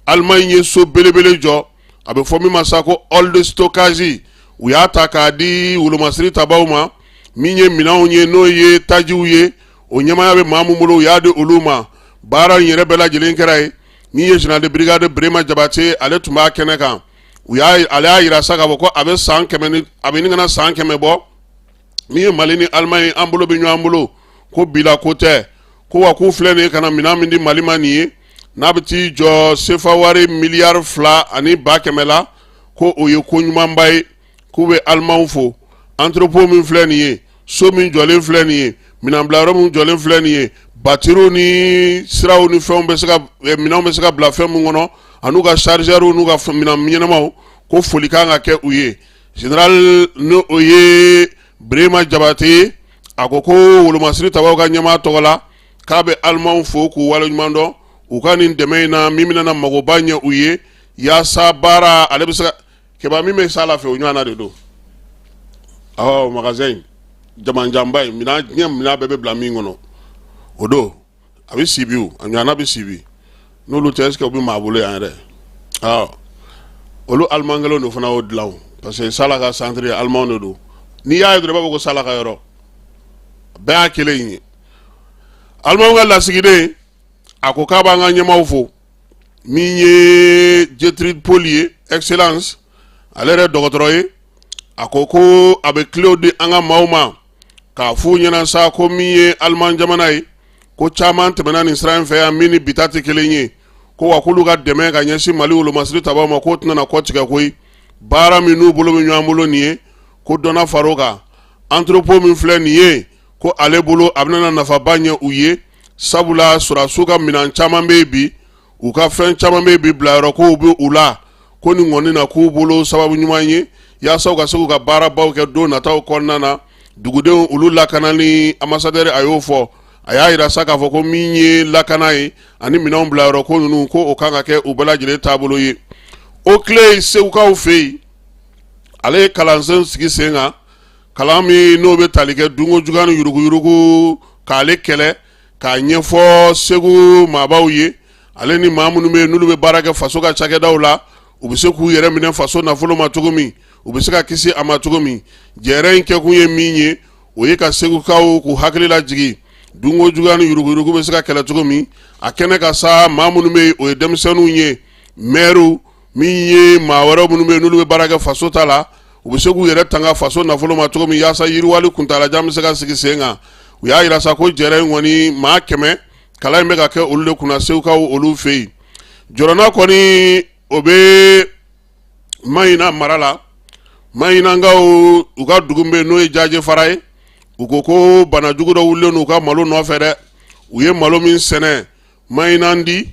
Allemagne ye so belebele jɔ a bɛ fɔ min ma sa ko hall de stockage u y'a ta k'a di wolomasiri tabaw ma min ye minɛnw ye n'o ye tajiw ye o ɲɛmaya bɛ maa mun bolo u y'a di olu ma baara in yɛrɛ bɛɛ lajɛlen kɛra ye min ye général de brigade Birema Jabate ale tun b'a kɛnɛ kan ale y'a yira sa k'a fɔ ko a bɛ san 100 a bɛ nin kana san 100 bɔ min ye Mali ni Allemagne an bolo bɛ ɲɔgɔn bolo ko bila ko tɛ ko wa k'u filɛ nin ye ka na minɛn min di Mali ma nin ye n'a bɛ t'i jɔ sefa wari miliyari 2,100 la ko o ye ko ɲumanba ye k'u bɛ Alimaw fo entrepôt min filɛ nin ye so min jɔlen filɛ nin ye minɛnbilayɔrɔ min jɔlen filɛ nin ye batiriw ni siraw ni fɛnw bɛ se ka minɛnw bɛ se ka bila fɛn min kɔnɔ an'u ka chargeurs n'u ka minɛn ɲɛnamaw ko foli kan ka kɛ u ye général n'o o ye Birema Jabate ye a ko wolomasiri tabaw ka ɲɛmaa tɔgɔ la k'a bɛ Alimaw fo k'u waleɲuman dɔn u ka nin dɛmɛ in na min bɛna magoba ɲɛ u ye yaasa baara ale bɛ se ka kɛba min bɛ s'a la fɛ o ɲɔgɔnna de don magasin jamanjanba in minɛn bɛɛ bɛ bila min kɔnɔ o don a bɛ si bi o a ɲɔgɔnna bɛ si bi n'olu tɛ est-ce que u bɛ maa bolo yan yɛrɛ olu Allemand kɛlenw de fana y'o dilan o parce que Sala ka centre ye Allemand de don n'i y'a ye dɔrɔn i b'a fɔ ko Sala ka yɔrɔ bɛɛ y'a kelen ye Allemand ka lasigiden a ko k'a b'an ka ɲɛmaaw fo min ye Gertrude Paul ye excellence ale yɛrɛ dɔgɔtɔrɔ ye a ko a bɛ kilew di an ka maaw ma k'a f'u ɲɛna sa ko min ye Allemand jamana ye ko caman tɛmɛna nin sira in fɛ yan min ni bi ta tɛ kelen ye ko wa k'olu ka dɛmɛ ka ɲɛsin Mali wolomasiri tabaw ma k'o tɛna kɔ tigɛ koyi baara min n'u bolo bɛ ɲɔgɔn bolo nin ye ko dɔnna far'o kan entrepôt min filɛ nin ye ko ale bolo a bɛna nafaba ɲɛ u ye sabula sɔrɔdasiw ka minɛn caman bɛ yen bi u ka fɛn caman bɛ yen bi bilayɔrɔ kow bɛ u la ko nin kɔni na k'u bolo sababu ɲuman ye yaasa u ka se k'u ka baarabaw kɛ don nataw kɔnɔna na dugudenw olu lakanali ambassadeur a y'o fɔ a y'a yira sa k'a fɔ ko min ye lakana ye ani minɛnw bilayɔrɔ ko ninnu ko o kan ka kɛ u bɛɛ lajɛlen taabolo ye o tile segukaw fɛ yen ale ye kalansen sigi sen kan kalan min n'o bɛ tali kɛ dunko juguya ni yuruguyurugu k'ale kɛlɛ k'a ɲɛfɔ segu maabaw ye ale ni maa minnu bɛ yen n'olu bɛ baara kɛ faso ka cakɛdaw la u bɛ se k'u yɛrɛ minɛ faso nafolo ma cogo min u bɛ se ka kisi a ma cogo min jɛɛrɛ in kɛkun ye min ye o ye ka segukaw k'u hakili lajigi dunko juguya ni yuruguyurugu bɛ se ka kɛlɛ cogo min a kɛnɛ ka sa maa minnu bɛ yen o ye denmisɛnninw ye maire min ye maa wɛrɛw minnu bɛ yen n'olu bɛ baara kɛ faso ta la u bɛ se k'u yɛrɛ tanga faso nafolo ma cogo min yaasa yiriwali kuntalajan bɛ se ka sigi sen kan u y'a yira sa ko jɛɛrɛ in kɔni maa 100 kalan in bɛ ka kɛ olu de kunna segukaw olu fɛ yen jɔrɔna kɔni o bɛ Mayina mara la Mayinankaw u ka dugu bɛ n'o ye Jaje Fara ye u ko bana jugu dɔ wulilen n'u ka malo nɔfɛ dɛ u ye malo min sɛnɛ Mayinandi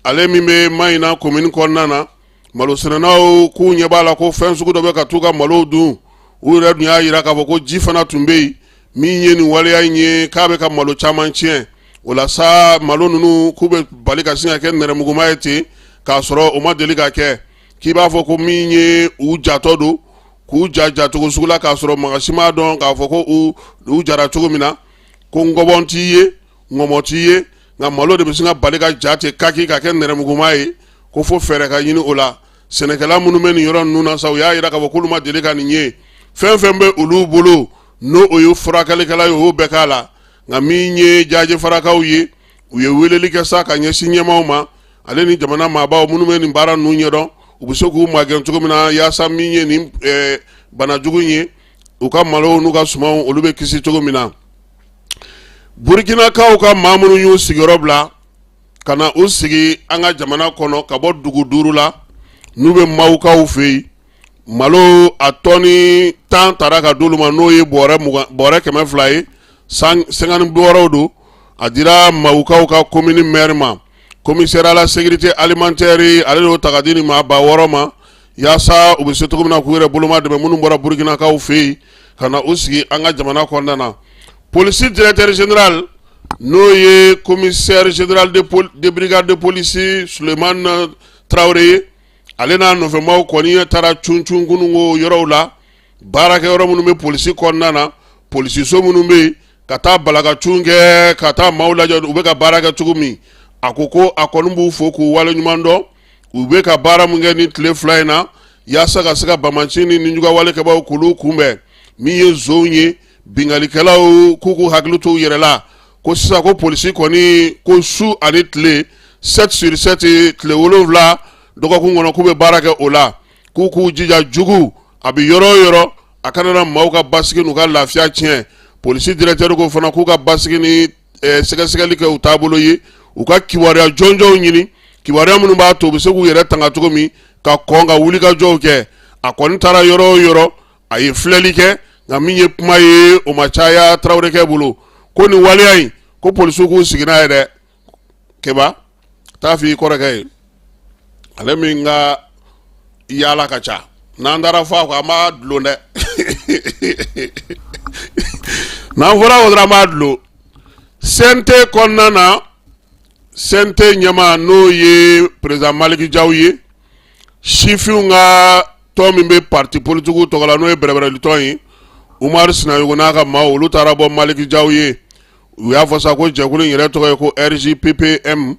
ale min bɛ Mayina commune kɔnɔna na malo sɛnɛnaw k'u ɲɛ b'a la ko fɛn sugu dɔ bɛ ka t'u ka malo dun u yɛrɛ dun y'a yira k'a fɔ ko ji fana tun bɛ yen min ye nin waleya in ye k'a bɛ ka malo caman tiɲɛ o la sa malo ninnu k'u bɛ bali ka sin ka kɛ nɛrɛmuguma ye ten k'a sɔrɔ o ma deli ka kɛ k'i b'a fɔ ko min ye u jatɔ don k'u jacogo sugu la k'a sɔrɔ mɔgɔ si m'a dɔn k'a fɔ ko u jara cogo min na ko ngɔbɔn t'i ye ŋɔmɔ t'i ye nka malo de bɛ sin ka bali ka ja ten kaki ka kɛ nɛrɛmuguma ye ko fo fɛrɛ ka ɲini o la sɛnɛkɛla minnu bɛ nin yɔrɔ ninnu na sa u y'a yira k'a fɔ k'olu ma deli ka nin ye fɛn fɛn bɛ olu bolo n'o o ye furakɛlikɛla ye o y'o bɛɛ k'a la nka min ye Jaje Farakaw ye u ye weleli kɛ sa ka ɲɛsin ɲɛmaaw ma ale ni jamana maabaw minnu bɛ nin baara ninnu ɲɛdɔn u bɛ se k'u magɛn cogo min na yaasa min ye nin banajugu ye u ka malo n'u ka sumanw olu bɛ kisi cogo min na Burkinakaw ka maa minnu y'u sigiyɔrɔ bila ka na u sigi an ka jamana kɔnɔ ka bɔ dugu 5 la n'u bɛ Mawukaw fɛ yen malo a tɔni 10 taara ka d'olu ma n'o ye bɔrɛ 200 ye 50 bɔrɛw don a dira Mawukaw ka commune maire ma commissaire à la sécurité alimentaire ale y'o ta ka di nin maa 600 ma yaasa u bɛ se cogo min na k'u yɛrɛ boloma dɛmɛ minnu bɔra Burkinakaw fɛ yen ka na u sigi an ka jamana kɔnɔna na police directeur général n'o ye commissaire général de brigade de police Suleiman Traoré ale n'a nɔfɛmaw kɔni taara cuncun kununko yɔrɔw la baarakɛyɔrɔ minnu bɛ police kɔnɔna na police so minnu bɛ yen ka taa balakacun kɛ ka taa maaw lajɛ u bɛ ka baara kɛ cogo min a ko ko a kɔni b'u fo k'u waleɲuman dɔn u bɛ ka baara min kɛ ni tile 2 in na yaasa ka se ka bamaci ni ninjugawalekɛbaw k'olu kunbɛn min ye zonw ye bingalikɛlaw k'u hakili to u yɛrɛ la ko sisan ko polisi kɔni ko su ani tile 7 sur 7 tile 7 dɔgɔkun kɔnɔ k'u bɛ baara kɛ o la k'u jija jugu a bɛ yɔrɔ o yɔrɔ a kana na maaw ka basigi n'u ka lafiya tiɲɛ polisi directeur ko fana k'u ka basigi ni sɛgɛsɛgɛli kɛ u taabolo ye u ka kibaruya jɔnjɔnw ɲini kibaruya minnu b'a to u bɛ se k'u yɛrɛ tanga cogo min ka kɔn ka wulikajɔw kɛ a kɔni taara yɔrɔ o yɔrɔ a ye filɛli kɛ nka min ye kuma ye o ma caya Traorekɛ bolo ko nin waleya in ko polisiw k'u sigi n'a ye dɛ Keba taa f'i kɔrɔkɛ ye ale min ka yaala ka ca n'an taara fɔ a ko an b'a dulon dɛ n'an fɔra o dɔrɔn an b'a dulon CNT kɔnɔna na CNT ɲɛmaa n'o ye président Maliki Jaw ye sifinw ka tɔn min bɛ parti politique tɔgɔ la n'o ye bɛrɛbɛrɛli tɔn ye Umaru Sinayogo n'a ka maaw olu taara bɔ Maliki Jaw ye u y'a fɔ sa ko jɛkulu in yɛrɛ tɔgɔ ye ko RJPPM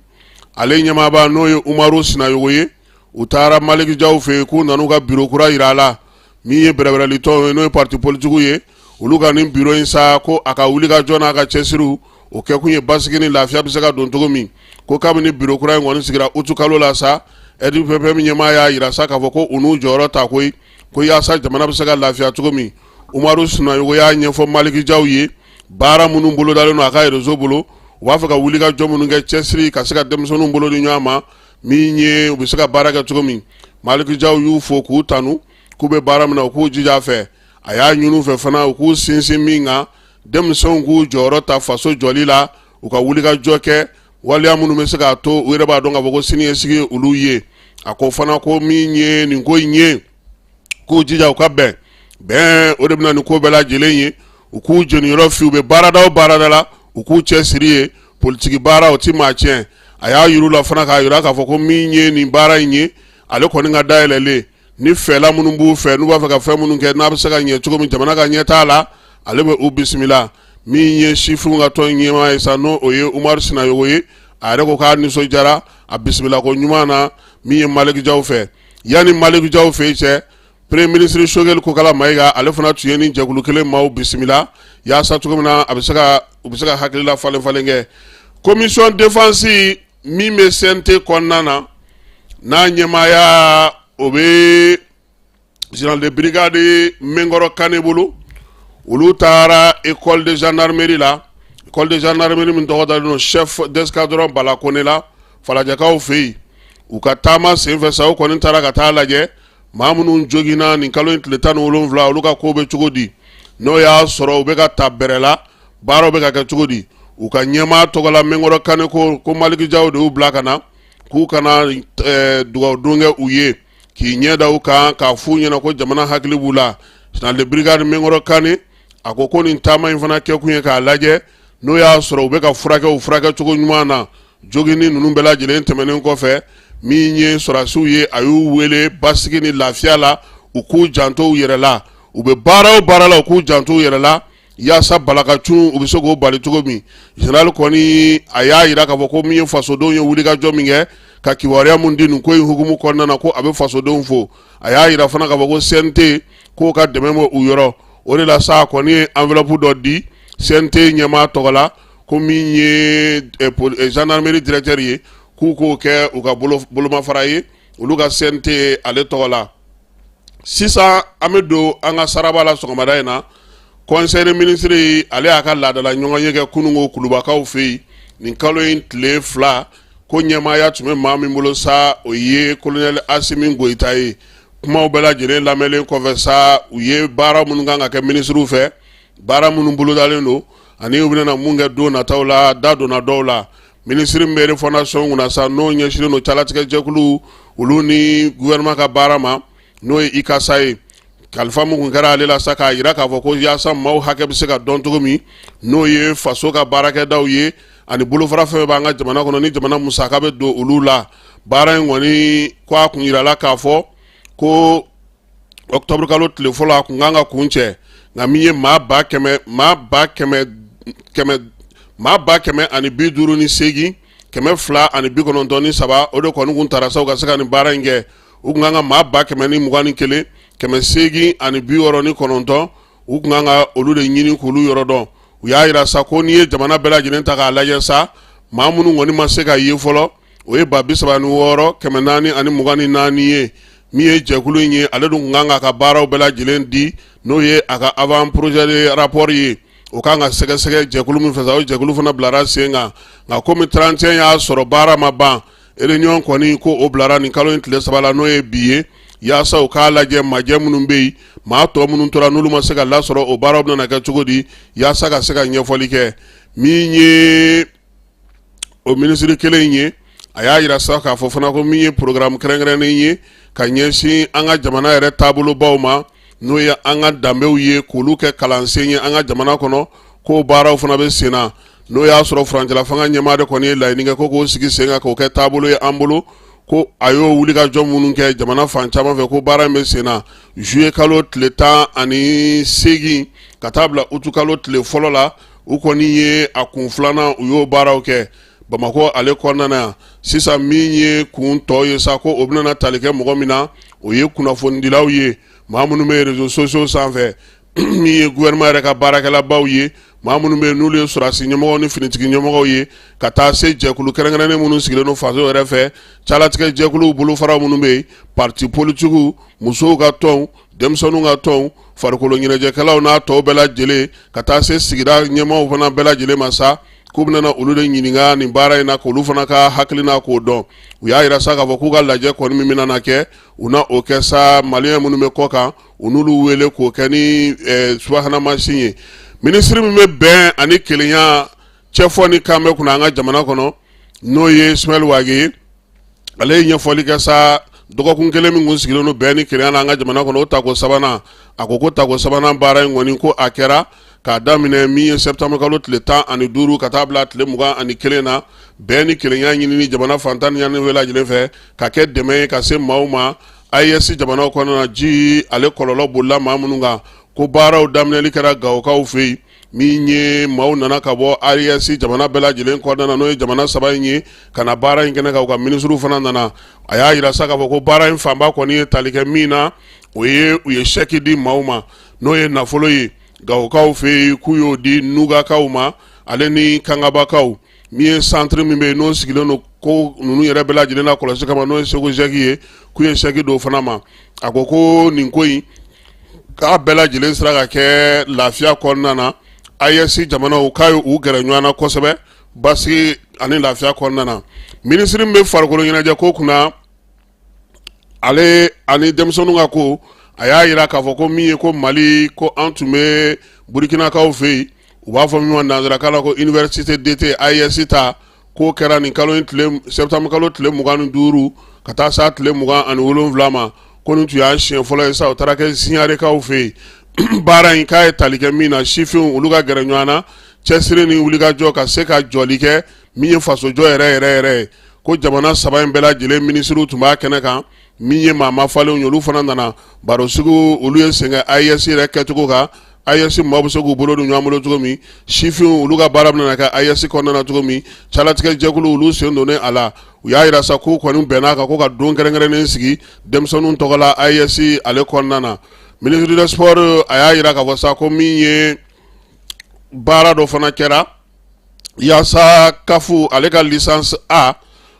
ale ɲɛmaaba n'o ye Umaru Sinayogo ye u taara Maliki Jaw fɛ yen k'u nan'u ka bureau kura yira a la min ye bɛrɛbɛrɛli tɔn ye n'o ye parti politique ye olu ka nin bureau in sa ko a ka wuli ka jɔ n'a ka cɛsiriw o kɛ kun ye basigi ni lafiya bɛ se ka don cogo min ko kabini bureau kura in kɔni sigira utu kalo la sa RJPPM ɲɛmaa y'a yira sa k'a fɔ ko u n'u jɔyɔrɔ ta koyi ko yaasa jamana bɛ se ka lafiya cogo min Umaru Sinayogo y'a ɲɛfɔ Maliki Jaw ye baara minnu bolo dalen don a ka réseau bolo u b'a fɛ ka wuli ka jɔ minnu kɛ cɛsiri ka se ka denmisɛnninw bolo di ɲɔgɔn ma min ye u bɛ se ka baara kɛ cogo min Maliki Jaw y'u fo k'u tanu k'u bɛ baara min na u k'u jija a fɛ a y'a ɲini u fɛ fana u k'u sinsin min kan denmisɛnw k'u jɔyɔrɔ ta faso jɔli la u ka wuli ka jɔ kɛ waleya minnu bɛ se k'a to u yɛrɛ b'a dɔn k'a fɔ ko siniɲɛsigi ye olu ye a ko fana ko min ye nin ko in ye k'u jija u ka bɛn o de bɛna nin ko bɛɛ lajɛlen ye u k'u jeniyɔrɔ fi u bɛ baarada o baarada la u k'u cɛsiri ye politiki baara o ti maa tiɲɛ a y'a yir'u la fana k'a yira k'a fɔ ko min ye nin baara in ye ale kɔni ka dayɛlɛlen ni fɛla minnu b'u fɛ n'u b'a fɛ ka fɛn minnu kɛ n'a bɛ se ka ɲɛ cogo min jamana ka ɲɛ t'a la ale bɛ u bisimila min ye sifinw ka tɔn ɲɛmaa ye sa n'o o ye Umaru Sinayogo ye a yɛrɛ ko k'a nisɔndiyara a bisimila ko ɲuman na min ye Maliki Jaw fɛ yanni Maliki Jaw fɛ cɛ Premier ministre Choguel Kokala Mayiga ale fana tun ye nin jɛkulu kelen maaw bisimila yaasa cogo min na u bɛ se ka hakilila falen kɛ commission défense min bɛ CNT kɔnɔna na n'a ɲɛmaaya o bɛ général de brigade Menkɔrɔ Kane bolo olu taara école de gendarmerie la école de gendarmerie min tɔgɔ dalen don chef d'escadron Bala Kone la falajɛkaw fɛ yen u ka taama senfɛ sa u kɔni taara ka taa lajɛ maa minnu joginna nin kalo in tile 17 olu ka ko bɛ cogo di n'o y'a sɔrɔ u bɛ ka ta bɛrɛ la baaraw bɛ ka kɛ cogo di u ka ɲɛmaa tɔgɔ la Menkɔrɔ Kane ko Maliki Jaw de y'u bila ka na k'u kana dugawudon kɛ u ye k'i ɲɛ da u kan k'a f'u ɲɛna ko jamana hakili b'u la général de brigade Menkɔrɔ Kane a ko nin taama in fana kɛ kun ye k'a lajɛ n'o y'a sɔrɔ u bɛ ka furakɛ cogo ɲuman na joginni ninnu bɛɛ lajɛlen tɛmɛnen kɔfɛ min ye sɔrasiw ye a y'u wele basigi ni lafiya la u k'u janto u yɛrɛ la u bɛ baara o baara la u k'u janto u yɛrɛ la yaasa balakacun u bɛ se k'o bali cogo min général kɔni a y'a yira k'a fɔ ko min ye fasodenw ye wulikajɔ min kɛ ka kiwariya mun di nin ko in hukumu kɔnɔna na ko a bɛ fasodenw fo a y'a yira fana k'a fɔ ko CNT k'o ka dɛmɛ bɛ u yɔrɔ o de la sa a kɔni ye enveloppe dɔ di CNT ɲɛmaa tɔgɔ la ko min ye gendarmerie directeur ye k'u k'o kɛ u ka bolomafara ye olu ka CNT ale tɔgɔ la sisan an bɛ don an ka saraba la sɔgɔmada in na conseil des ministres ale y'a ka laadala ɲɔgɔn ye kɛ kununko kulubakaw fɛ yen nin kalo in tile 2 ko ɲɛmaaya tun bɛ maa min bolo sa o ye colonel Asimi Goyita ye kumaw bɛɛ lajɛlen lamɛnlen kɔfɛ sa u ye baara minnu kan ka kɛ ministres fɛ baara minnu bolodalen don ani u bɛna mun kɛ don nataw la da donna dɔw la ministre mbere fondation kunna sa n'o ɲɛsinnen don calatigɛ jɛkulu olu ni gouvernement ka baara ma n'o ye ICASA ye kalifa mun kun kɛra ale la sa k'a yira k'a fɔ ko yaasa maaw hakɛ bɛ se ka dɔn cogo min n'o ye faso ka baarakɛdaw ye ani bolofara fɛn b'an ka jamana kɔnɔ ni jamana musaka bɛ don olu la baara in kɔni ko a kun yirala k'a fɔ ko octobre kalo tile fɔlɔ a kun kan ka kun cɛ nka min ye maa ba kɛmɛ ani 58 kɛmɛ 2 ani 93 o de kɔni kun taara sa u ka se ka nin baara in kɛ u kun kan ka maa ba kɛmɛ ni 21 kɛmɛ 8 ani 69 u kun kan ka olu de ɲini k'olu yɔrɔ dɔn u y'a yira sa ko n'i ye jamana bɛɛ lajɛlen ta k'a lajɛ sa maa minnu kɔni ma se ka ye fɔlɔ o ye ba 36 kɛmɛ 4 ani 24 ye min ye jɛkulu in ye ale dun kun kan k'a ka baaraw bɛɛ lajɛlen di n'o ye a ka avant projet de rapport ye o kan ka sɛgɛsɛgɛ jɛkulu min fɛ sa o jɛkulu fana bilara sen kan nka komi 31 y'a sɔrɔ baara ma ban réunion kɔni ko o bilara nin kalo in tile 3 la n'o ye bi ye yaasa u k'a lajɛ majɛ minnu bɛ yen maa tɔ minnu tora n'olu ma se ka lasɔrɔ o baaraw bɛna kɛ cogo di yaasa ka se ka ɲɛfɔli kɛ min ye o ministre kelen in ye a y'a yira sa k'a fɔ fana ko min ye programme kɛrɛnkɛrɛnnen ye ka ɲɛsin an ka jamana yɛrɛ taabolobaw ma n'o ye an ka danbew ye k'olu kɛ kalansen ye an ka jamana kɔnɔ k'o baaraw fana bɛ sen na n'o y'a sɔrɔ furancɛla fanga ɲɛmaa de kɔni ye laɲini kɛ ko k'o sigi sen kan k'o kɛ taabolo ye an bolo ko a y'o wulikajɔ minnu kɛ jamana fan caman fɛ ko baara in bɛ sen na juillet kalo tile 18 ka taa bila août kalo tile fɔlɔ la u kɔni ye a kun filanan u y'o baaraw kɛ Bamako ale kɔnɔna na yan sisan min ye kun tɔ ye sa ko o bɛna tali kɛ mɔgɔ min na o ye kunnafonidilaw ye maa minnu bɛ réseaux sociaux sanfɛ min ye gouvernement yɛrɛ ka baarakɛlabaw ye maa minnu bɛ n'olu ye sɔrɔdasi ɲɛmɔgɔw ni finitigi ɲɛmɔgɔw ye ka taa se jɛkulu kɛrɛnkɛrɛnnen minnu sigilen don faso yɛrɛ fɛ calatigɛ jɛkuluw bolofaraw minnu bɛ yen parti politigiw musow ka tɔnw denmisɛnninw ka tɔnw farikolo ɲɛnajɛkɛlaw n'a tɔw bɛɛ lajɛlen ka taa se sigida ɲɛmɔgɔw fana bɛɛ lajɛlen ma sa k'u bɛna olu de ɲininka nin baara in na k'olu fana ka hakilina k'o dɔn u y'a yira sa k'a fɔ k'u ka lajɛ kɔni min bɛna kɛ u na o kɛ sa maliyɛn minnu bɛ kɔ kan u n'olu wele k'o kɛ ni subahana mansin ye minisiri min bɛ bɛn ani kelenya cɛfɔ ni kan bɛ kunna an ka jamana kɔnɔ n'o ye Ismail Wage ye ale ye ɲɛfɔli kɛ sa dɔgɔkun kelen min kun sigilen don bɛn ni kelenya na an ka jamana kɔnɔ o tako sabanan a ko tako sabanan baara in kɔni ko a kɛra k'a daminɛ min ye septembre kalo tile 15 ka taa bila tile 21 na bɛn ni kelenya ɲini ni jamana fantan ni bɛɛ lajɛlen fɛ ka kɛ dɛmɛ ye ka se maaw ma AES jamanaw kɔnɔna na ji ale kɔlɔlɔ bolila maa minnu kan ko baaraw daminɛli kɛra Gawokaw fɛ yen min ye maaw nana ka bɔ AES jamana bɛɛ lajɛlen kɔnɔna na n'o ye jamana 3 in ye ka na baara in kɛnɛ kan u ka ministres fana nana a y'a yira sa k'a fɔ ko baara in fanba kɔni ye tali kɛ min na o ye u ye chèque di maaw ma n'o ye nafolo ye Gawokaw fɛ yen k'u y'o di Nugakaw ma ale ni Kangabakaw min ye centre min bɛ yen n'o sigilen don ko ninnu yɛrɛ bɛɛ lajɛlen na kɔlɔsi kama n'o ye Segu chèque ye k'u ye chèque do fana ma a ko nin ko in k'a bɛɛ lajɛlen sera ka kɛ lafiya kɔnɔna na AES jamanaw k'a ye u gɛrɛ ɲɔgɔn na kosɛbɛ basigi ani lafiya kɔnɔna na minisiri min bɛ farikolo ɲɛnajɛ ko kunna ale ani denmisɛnninw ka ko a y'a yira k'a fɔ ko min ye ko Mali ko an tun bɛ Burkinakaw fɛ yen u b'a fɔ min ma nanzarakan na ko université d'été AES ta k'o kɛra nin kalo in tile septembre kalo tile 25 ka taa sa tile 27 ma ko nin tun y'a siɲɛ fɔlɔ ye sa o taara kɛ Signarekaw fɛ yen baara in k'a ye tali kɛ min na sifinw olu ka gɛrɛ ɲɔgɔn na cɛsiri ni wulikajɔ ka se ka jɔli kɛ min ye fasojɔ yɛrɛ ye ko jamana 3 in bɛɛ lajɛlen minisiriw tun b'a kɛnɛ kan min ye maa mafalenw ye olu fana nana baro sugu olu ye sɛgɛn AES yɛrɛ kɛcogo kan AES maaw bɛ se k'u bolo don ɲɔgɔn bolo cogo min sifinw olu ka baara bɛna kɛ AES kɔnɔna na cogo min calatigɛ jɛkulu olu sen donnen a la u y'a yira sa ko kɔni bɛnna kan ko ka don kɛrɛnkɛrɛnnen sigi denmisɛnninw tɔgɔ la AES ale kɔnɔna na. Ministre des Sports a y'a yira k'a fɔ sa ko min ye baara dɔ fana kɛra yaasa kafu ale ka licence A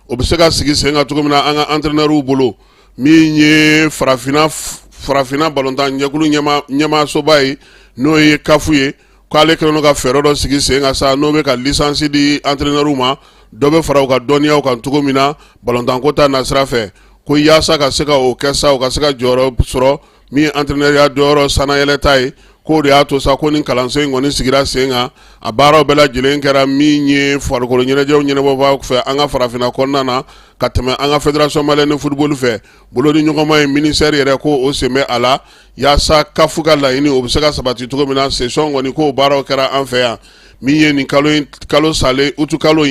o bɛ se ka sigi sen kan cogo min na an ka entraîneurs bolo min ye farafina balontan ɲɛkulu ɲɛmaasoba ye n'o ye kafu ye k'ale kɛlen don ka fɛɛrɛ dɔ sigi sen kan sa n'o bɛ ka licence di entraîneurs ma dɔ bɛ fara u ka dɔnniyaw kan cogo min na balontanko ta nasira fɛ ko yaasa ka se ka o kɛ sa u ka se ka jɔyɔrɔ sɔrɔ min entraîneur ya jɔyɔrɔ sanayɛlɛta ye k'o de y'a to sa ko ni kalanso in kɔni sigira sen kan a baaraw bɛɛ lajɛlen kɛra min ye farikolo ɲɛnajɛw ɲɛnabɔbaw fɛ an ka farafinna kɔnɔna na ka tɛmɛ an ka fédération malienne de football fɛ bolo ni ɲɔgɔnma ye ministère yɛrɛ ko o sen bɛ a la yaasa kafu ka laɲini o bɛ se ka sabati cogo min na session kɔni k'o baaraw kɛra an fɛ yan min ye nin kalo salen utukalo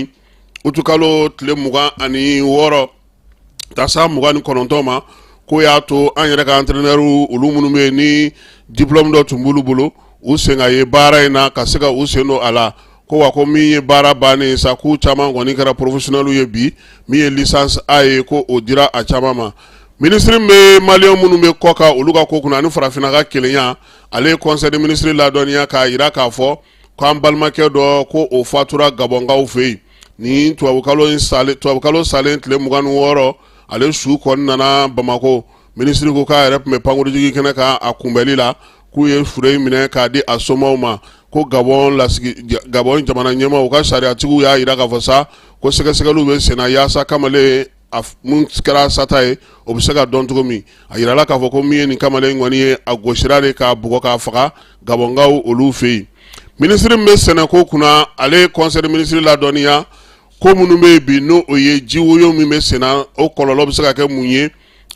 tile 26 ta sa 29 ma ko y'a to an yɛrɛ ka entraîneur olu minnu bɛ ni diplôme dɔ tun b'olu bolo u sen ka ye baara in na ka se ka u sen don a la ko wa ko min ye baara bannen sa k'u caman kɔni kɛra professionnel ye bi min ye licence A ye ko o dira a caman ma. Ministre bɛ maliyɛn minnu bɛ kɔ kan olu ka ko kunna ani farafinna ka kelenya ale ye conseil des ministres ladɔnniya k'a yira k'a fɔ k'an balimakɛ dɔ ko o fatura Gabɔnkaw fɛ yen ni tubabukalo salen tile 26 ale su kɔni nana Bamako ministre ko k'a yɛrɛ tun bɛ pankurujigi kɛnɛ kan a kunbɛli la k'u ye fure minɛ k'a di a somɔgɔw ma ko Gabɔn jamana ɲɛmaa u ka sariyatigiw y'a yira k'a fɔ sa ko sɛgɛsɛgɛliw bɛ senna yaasa kamalen mun kɛra sata ye o bɛ se ka dɔn cogo min a yirala k'a fɔ ko min ye nin kamalen kɔni ye a gosira de k'a bugɔ k'a faga Gabɔnkaw olu fɛ yen. Ministre min bɛ sɛnɛko kunna ale conseil des ministres ladɔnniya ko minnu bɛ yen bi n'o ye ji woyo min bɛ senna o kɔlɔlɔ bɛ se ka kɛ mun ye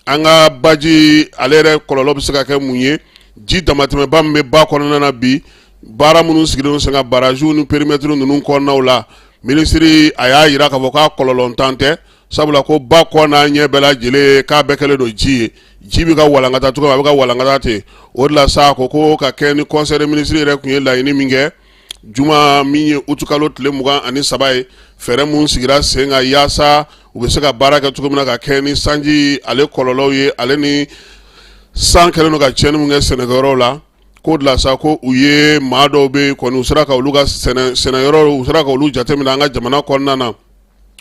an ka baji ale yɛrɛ kɔlɔlɔ bɛ se ka kɛ mun ye ji damatɛmɛba min bɛ ba kɔnɔna na bi baara minnu sigilen sen ka barajiw ni périmètre ninnu kɔnɔnaw la ministre a y'a yira k'a fɔ k'a kɔlɔlɔntan tɛ sabula ko ba kɔnɔna ɲɛ bɛɛ lajɛlen k'a bɛɛ kɛlen don ji ye ji bɛ ka walankata cogo min a bɛ ka walankata ten o de la sa ko ka kɛ ni conseil des ministres yɛrɛ tun ye laɲini min kɛ juma min ye utukalo tile 23 ye fɛɛrɛ mun sigira sen kan yaasa u bɛ se ka baara kɛ cogo min na ka kɛ ni sanji ale kɔlɔlɔw ye ale ni san kɛlen don ka tiɲɛni mun kɛ sɛnɛkɛyɔrɔw la k'o de la sa ko u ye maa dɔw bɛ yen kɔni u sera ka olu ka sɛnɛyɔrɔ u sera ka olu jateminɛ an ka jamana kɔnɔna na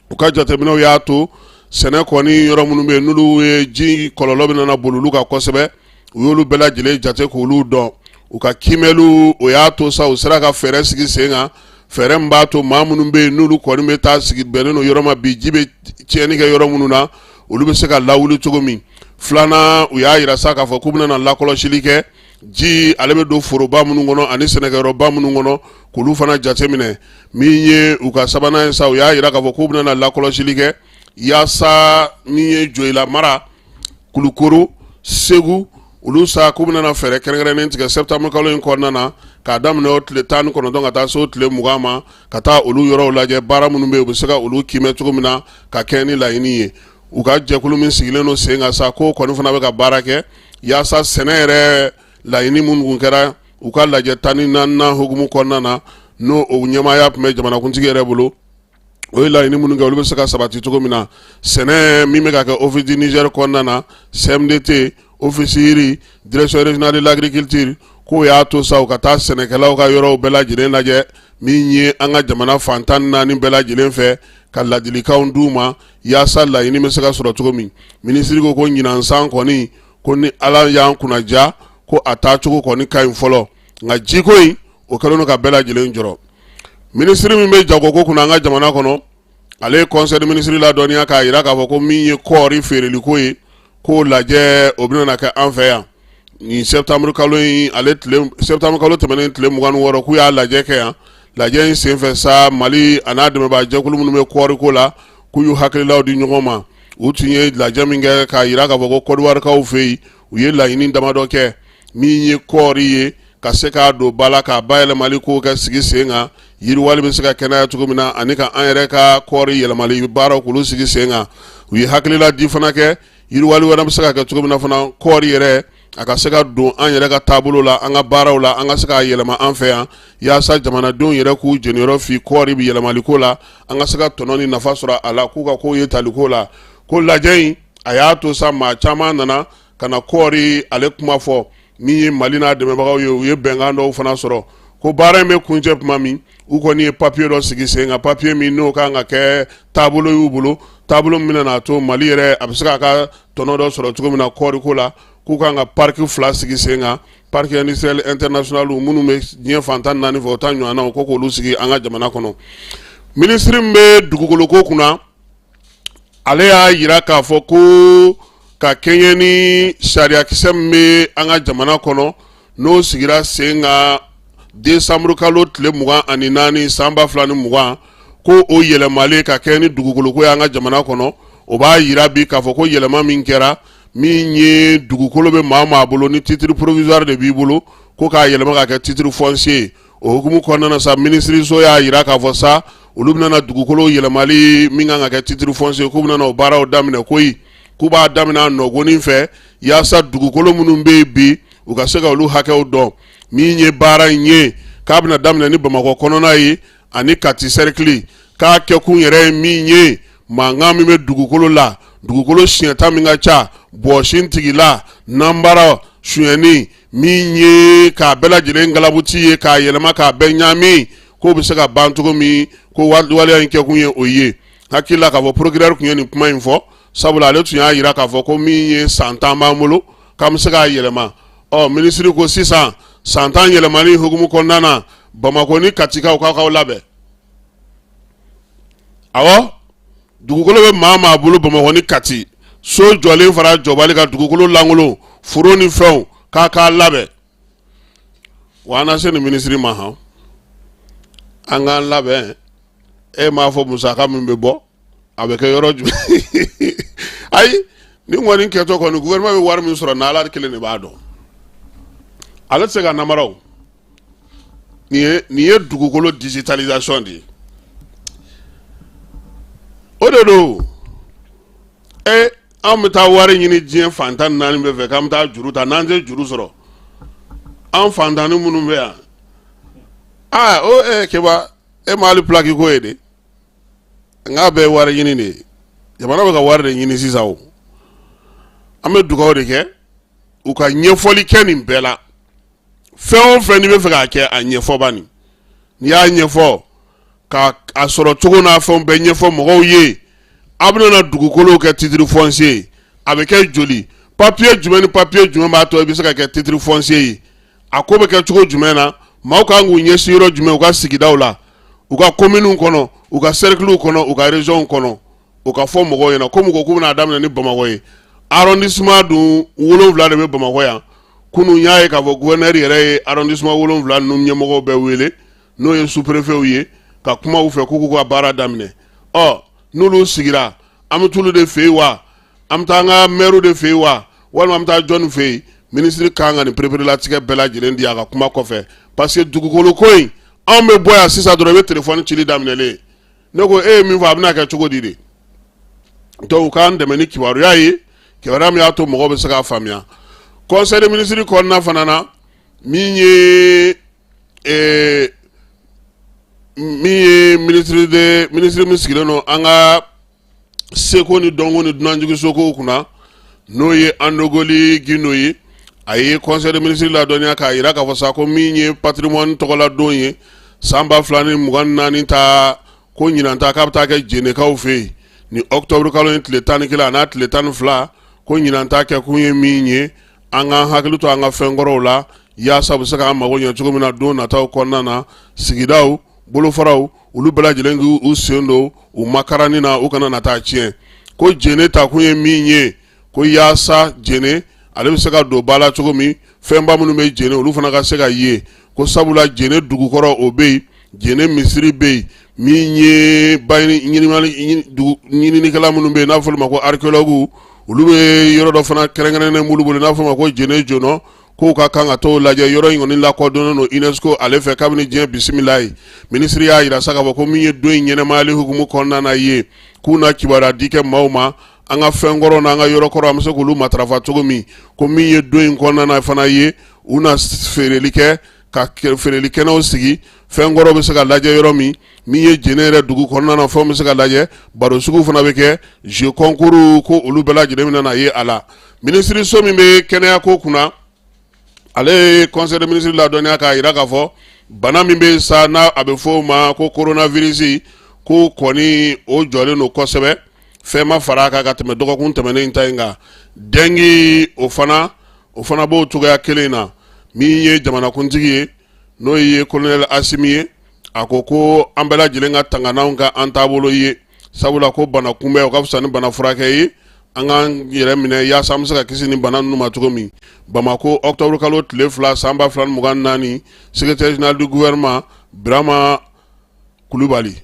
u ka jateminɛw y'a to sɛnɛ kɔni yɔrɔ minnu bɛ yen n'olu ye ji kɔlɔlɔ bɛ nana boli olu kan kosɛbɛ u y'olu bɛɛ lajɛlen jate k'olu dɔn u ka kiimɛliw o y'a to sa u sera ka fɛɛrɛ sigi sen kan fɛɛrɛ min b'a to maa minnu bɛ yen n'olu kɔni bɛ taa sigi bɛnnen don yɔrɔ ma bi ji bɛ tiɲɛni kɛ yɔrɔ minnu na olu bɛ se ka lawuli cogo min filanan u y'a yira sa k'a fɔ k'u bɛna lakɔlɔsili kɛ ji ale bɛ don foroba minnu kɔnɔ ani sɛnɛkɛyɔrɔba minnu kɔnɔ k'olu fana jateminɛ min ye u ka sabanan ye sa u y'a yira k'a fɔ k'u bɛna lakɔlɔsili kɛ yaasa min ye Joyila mara Kulukoro Segu olu sa k'u bɛna fɛɛrɛ kɛrɛnkɛrɛnnen tigɛ septembre kalo in kɔnɔna na k'a daminɛ o tile 19 ka taa se o tile 20 ma ka taa olu yɔrɔw lajɛ baara minnu bɛ yen u bɛ se ka olu kiimɛ cogo min na ka kɛ ni laɲini ye u ka jɛkulu min sigilen don sen kan sa k'o kɔni fana bɛ ka baara kɛ yaasa sɛnɛ yɛrɛ laɲini minnu kun kɛra u ka lajɛ 14 hukumu kɔnɔna na n'o o ɲɛmaaya tun bɛ jamanakuntigi yɛrɛ bolo o ye laɲini minnu kɛ olu bɛ se ka sabati cogo min na sɛnɛ min bɛ ka kɛ office du Niger kɔnɔna na CMDT office yiri direction régionale de l'agriculture k'o y'a to sa u ka taa sɛnɛkɛlaw ka yɔrɔw bɛɛ lajɛlen lajɛ min ye an ka jamana fantan 4 bɛɛ lajɛlen fɛ ka ladilikanw d'u ma yaasa laɲini bɛ se ka sɔrɔ cogo min ministre ko ɲinansan kɔni ko ni ala y'an kunnaja ko a taacogo kɔni ka ɲi fɔlɔ nka jiko in o kɛlen don ka bɛɛ lajɛlen jɔrɔ ministre min bɛ jagoko kunna an ka jamana kɔnɔ ale ye conseil des ministres ladɔnniya k'a yira k'a fɔ ko min ye kɔɔri feereliko ye k'o lajɛ o bɛna kɛ an fɛ yan ni septembre kalo tɛmɛnen tile 26 k'u y'a lajɛ kɛ yan lajɛ in senfɛ sa Mali a n'a dɛmɛbaa jɛkulu minnu bɛ kɔɔriko la k'u y'u hakililaw di ɲɔgɔn ma u tun ye lajɛ min kɛ k'a yira k'a fɔ ko Côte d'Ivoirekaw fɛ yen u ye laɲini damadɔ kɛ min ye kɔɔri ye ka se k'a don ba la k'a bayɛlɛmali k'o kɛ sigi sen kan yiriwali bɛ se ka kɛnɛya cogo min na ani ka an yɛrɛ ka kɔɔri yɛlɛmali baaraw k'olu sigi sen kan u ye hakilila di fana kɛ yiriwali wɛrɛ bɛ se ka kɛ cogo min na fana kɔɔri yɛrɛ a ka se ka don an yɛrɛ ka taabolo la an ka baaraw la an ka se ka yɛlɛma an fɛ yan yaasa jamanadenw yɛrɛ k'u jeniyɔrɔ fi kɔɔri bi yɛlɛmaliko la an ka se ka tɔnɔ ni nafa sɔrɔ a la k'u ka kow ye taliko la ko lajɛ in a y'a to sa maa caman nana ka na kɔɔri ale kuma fɔ min ye Mali n'a dɛmɛbagaw ye u ye bɛnkan dɔw fana sɔrɔ ko baara in bɛ kuncɛ tuma min u kɔni ye papiye dɔ sigi sen kan papiye min n'o kan ka kɛ taabolo y'u bolo taabolo min bɛna to Mali yɛrɛ a bɛ se k'a ka tɔnɔ dɔ sɔrɔ cogo min na kɔɔriko la k'u kan ka pariki 2 sigi sen kan pariki industriel international minnu bɛ diɲɛ fantan 4 fɛ o ta ɲɔgɔnnaw ko k'olu sigi an ka jamana kɔnɔ minisiri min bɛ dugukoloko kunna ale y'a yira k'a fɔ ko ka kɛɲɛ ni sariyakisɛ min bɛ an ka jamana kɔnɔ n'o sigira sen kan décembre kalo tile 24 san 2020 ko o yɛlɛmalen ka kɛ ni dugukoloko ye an ka jamana kɔnɔ o b'a yira bi k'a fɔ ko yɛlɛma min kɛra min ye dugukolo bɛ maa bolo ni titre provisoire de b'i bolo ko k'a yɛlɛma ka kɛ titre foncier o hukumu kɔnɔna na sa ministiriso y'a yira k'a fɔ sa olu bɛna dugukolo yɛlɛmali min kan ka kɛ titre foncier k'u bɛna o baaraw daminɛ koyi k'u b'a daminɛ nɔgɔnin fɛ yaasa dugukolo minnu bɛ yen bi u ka se ka olu hakɛw dɔn min ye baara in ye k'a bɛna daminɛ ni Bamakɔ kɔnɔna ye ani Kati cercle k'a kɛkun yɛrɛ ye min ye mankan min bɛ dugukolo la dugukolo siɲɛta min ka ca bɔsin tigila nanbara suyɛni min ye k'a bɛɛ lajɛlen galabuti ye k'a yɛlɛma k'a bɛɛ ɲami k'o bɛ se ka ban cogo min ko waleya in kɛkun ye o ye hakili la k'a fɔ procureur tun ye nin kuma in fɔ sabula ale tun y'a yira k'a fɔ ko min ye san 10 b'an bolo k'an bɛ se k'a yɛlɛma minisiri ko sisan san 10 yɛlɛmani hukumu kɔnɔna na Bamakɔ ni Katikaw k'aw labɛn awɔ dugukolo bɛ maa bolo Bamakɔ ni Kati so jɔlen fara jɔbali ka dugukolo langolo foro ni fɛnw k'a labɛn wa an na se ni minisiri ma han an k'an labɛn e m'a fɔ musaka min bɛ bɔ a bɛ kɛ yɔrɔ jumɛn ayi ni kɔni kɛtɔ kɔni gouvernement bɛ wari min sɔrɔ n'Ala kelen de b'a dɔn ale tɛ se ka namara o nin ye dugukolo digitalisation de ye o de do an bɛ taa wari ɲini diɲɛ fantan 4 bɛɛ fɛ k'an bɛ taa juru ta n'an tɛ juru sɔrɔ an fantani minnu bɛ yan keba e ma hali plaki ko ye de nka bɛɛ wari ɲini de ye jamana bɛ ka wari de ɲini sisan o an bɛ dugawu de kɛ u ka ɲɛfɔli kɛ nin bɛɛ la fɛn o fɛn n'i bɛ fɛ k'a kɛ a ɲɛfɔ bani n'i y'a ɲɛfɔ ka a sɔrɔ cogo n'a fɛnw bɛɛ ɲɛfɔ mɔgɔw ye a bɛna na dugukolo kɛ titre foncier a bɛ kɛ joli papier jumɛn ni papier jumɛn b'a to i bɛ se ka kɛ titre foncier ye a ko bɛ kɛ cogo jumɛn na maaw kan k'u ɲɛsin yɔrɔ jumɛn u ka sigidaw la u ka communes kɔnɔ u ka cercles kɔnɔ u ka régions kɔnɔ u ka fɔ mɔgɔw ɲɛna komi ko k'u bɛna daminɛ ni Bamakɔ ye arrondissement dun 7 de bɛ Bamakɔ yan kunun y'a ye k'a fɔ gouverneur yɛrɛ ye arrondissement 7 ninnu ɲɛmɔgɔw bɛɛ wele n'o ye sous-préfet ye ka kuma u fɛ k'u ka baara daminɛ n'olu sigira an bɛ t'olu de fɛ yen wa an bɛ taa an ka maire de fɛ yen wa walima an bɛ taa jɔnni fɛ yen minisiri kan ka nin pereperelatigɛ bɛɛ lajɛlen di a ka kuma kɔfɛ parce que dugukolo ko in anw bɛ bɔ yan sisan dɔrɔn i bɛ telefɔni cili daminɛlen ne ko e ye min fɔ a bɛna kɛ cogo di de donc k'an dɛmɛ ni kibaruya ye kibaruya min y'a to mɔgɔw bɛ se k'a faamuya conseil des ministres kɔnɔna fana na min ye ministre min sigilen don an ka seko ni dɔnko ni dunanjigisokow kunna n'o ye Andogoli Gino ye a ye conseil des ministres ladɔnniya k'a yira k'a fɔ sa ko min ye patrimoine tɔgɔladon ye san 2024 ta ko ɲinan ta k'a bɛ taa kɛ Jenekaw fɛ yen ni octobre kalo in tile 11 a n'a tile 12 ko ɲinan ta kɛ kun ye min ye an k'an hakili to an ka fɛn kɔrɔw la yaasa u bɛ se k'an mago ɲɛ cogo min na don nataw kɔnɔna na sigidaw bolofaraw olu bɛɛ lajɛlen k'u sen don u makarani na u kana na taa tiɲɛ ko jene ta kun ye min ye ko yaasa jene ale bɛ se ka don ba la cogo min fɛnba minnu bɛ jene olu fana ka se ka ye ko sabula jene dugukɔrɔ o bɛ yen jene misiri bɛ yen min ye ɲininikɛla minnu bɛ yen n'a fɔra ma ko archéologue olu bɛ yɔrɔ dɔ fana kɛrɛnkɛrɛnnen b'olu bolo n'a fɔra ma ko jene jɔnɔ k'u ka kan ka t'o lajɛ yɔrɔ in kɔni lakɔdɔnnen don UNESCO ale fɛ kabini diɲɛ bisimila ye minisiri y'a yira sa k'a fɔ ko min ye don in ɲɛnɛmayali hukumu kɔnɔna na ye k'u na kibaruya di kɛ maaw ma an ka fɛn kɔrɔ n'an ka yɔrɔ kɔrɔ an bɛ se k'olu matarafa cogo min ko min ye don in kɔnɔna na fana ye u na feereli kɛ ka feereli kɛnɛw sigi fɛn kɔrɔ bɛ se ka lajɛ yɔrɔ min ye jɛnɛ yɛrɛ dugu kɔnɔna na fɛnw bɛ se ka lajɛ baro sugu fana bɛ kɛ jeu concours ko olu bɛɛ lajɛlen bɛna na ye a la minisiriso min bɛ kɛnɛya ko kunna ale ye conseil de ministre ladɔnniya k'a jira k'a fɔ bana min bɛ sa n'a a bɛ fɔ o ma ko coronavirus ko kɔni o jɔlen don kosɛbɛ fɛn ma fara a kan ka tɛmɛ dɔgɔkun tɛmɛnen ta in kan dengue o fana b'o cogoya kelen na min ye jamanakuntigi ye n'o ye colonel Asimi ye a ko an bɛɛ lajɛlen ka tanga n'anw ka an taabolo ye sabula ko bana kunbɛn o ka fisa ni bana furakɛ ye an k'an yɛrɛ minɛ yaasa an bɛ se ka kisi ni bana ninnu ma cogo min Bamako octobre kalo tile 2 san 2024 secrétaire général du gouvernement Birama Kulubali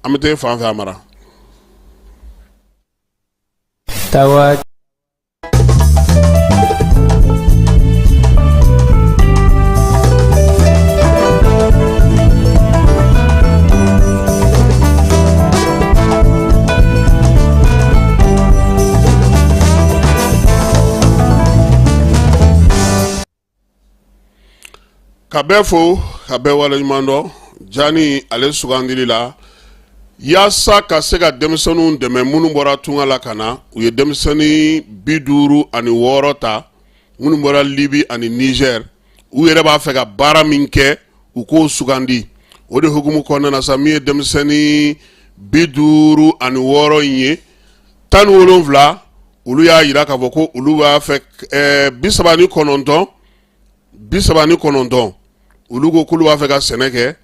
an bɛ taa fan fɛ a mara tawa ka bɛɛ fo ka bɛɛ waleɲuman dɔn Jani ale sugandili la yaasa ka se ka denmisɛnninw dɛmɛ minnu bɔra tunga la ka na u ye denmisɛnnin 56 ta minnu bɔra Libi ani Niger u yɛrɛ b'a fɛ ka baara min kɛ u k'o sugandi o de hukumu kɔnɔna na sa min ye denmisɛnnin 56 in ye 17 olu y'a jira k'a fɔ ko olu b'a fɛ 39 olu ko k'olu b'a fɛ ka sɛnɛ kɛ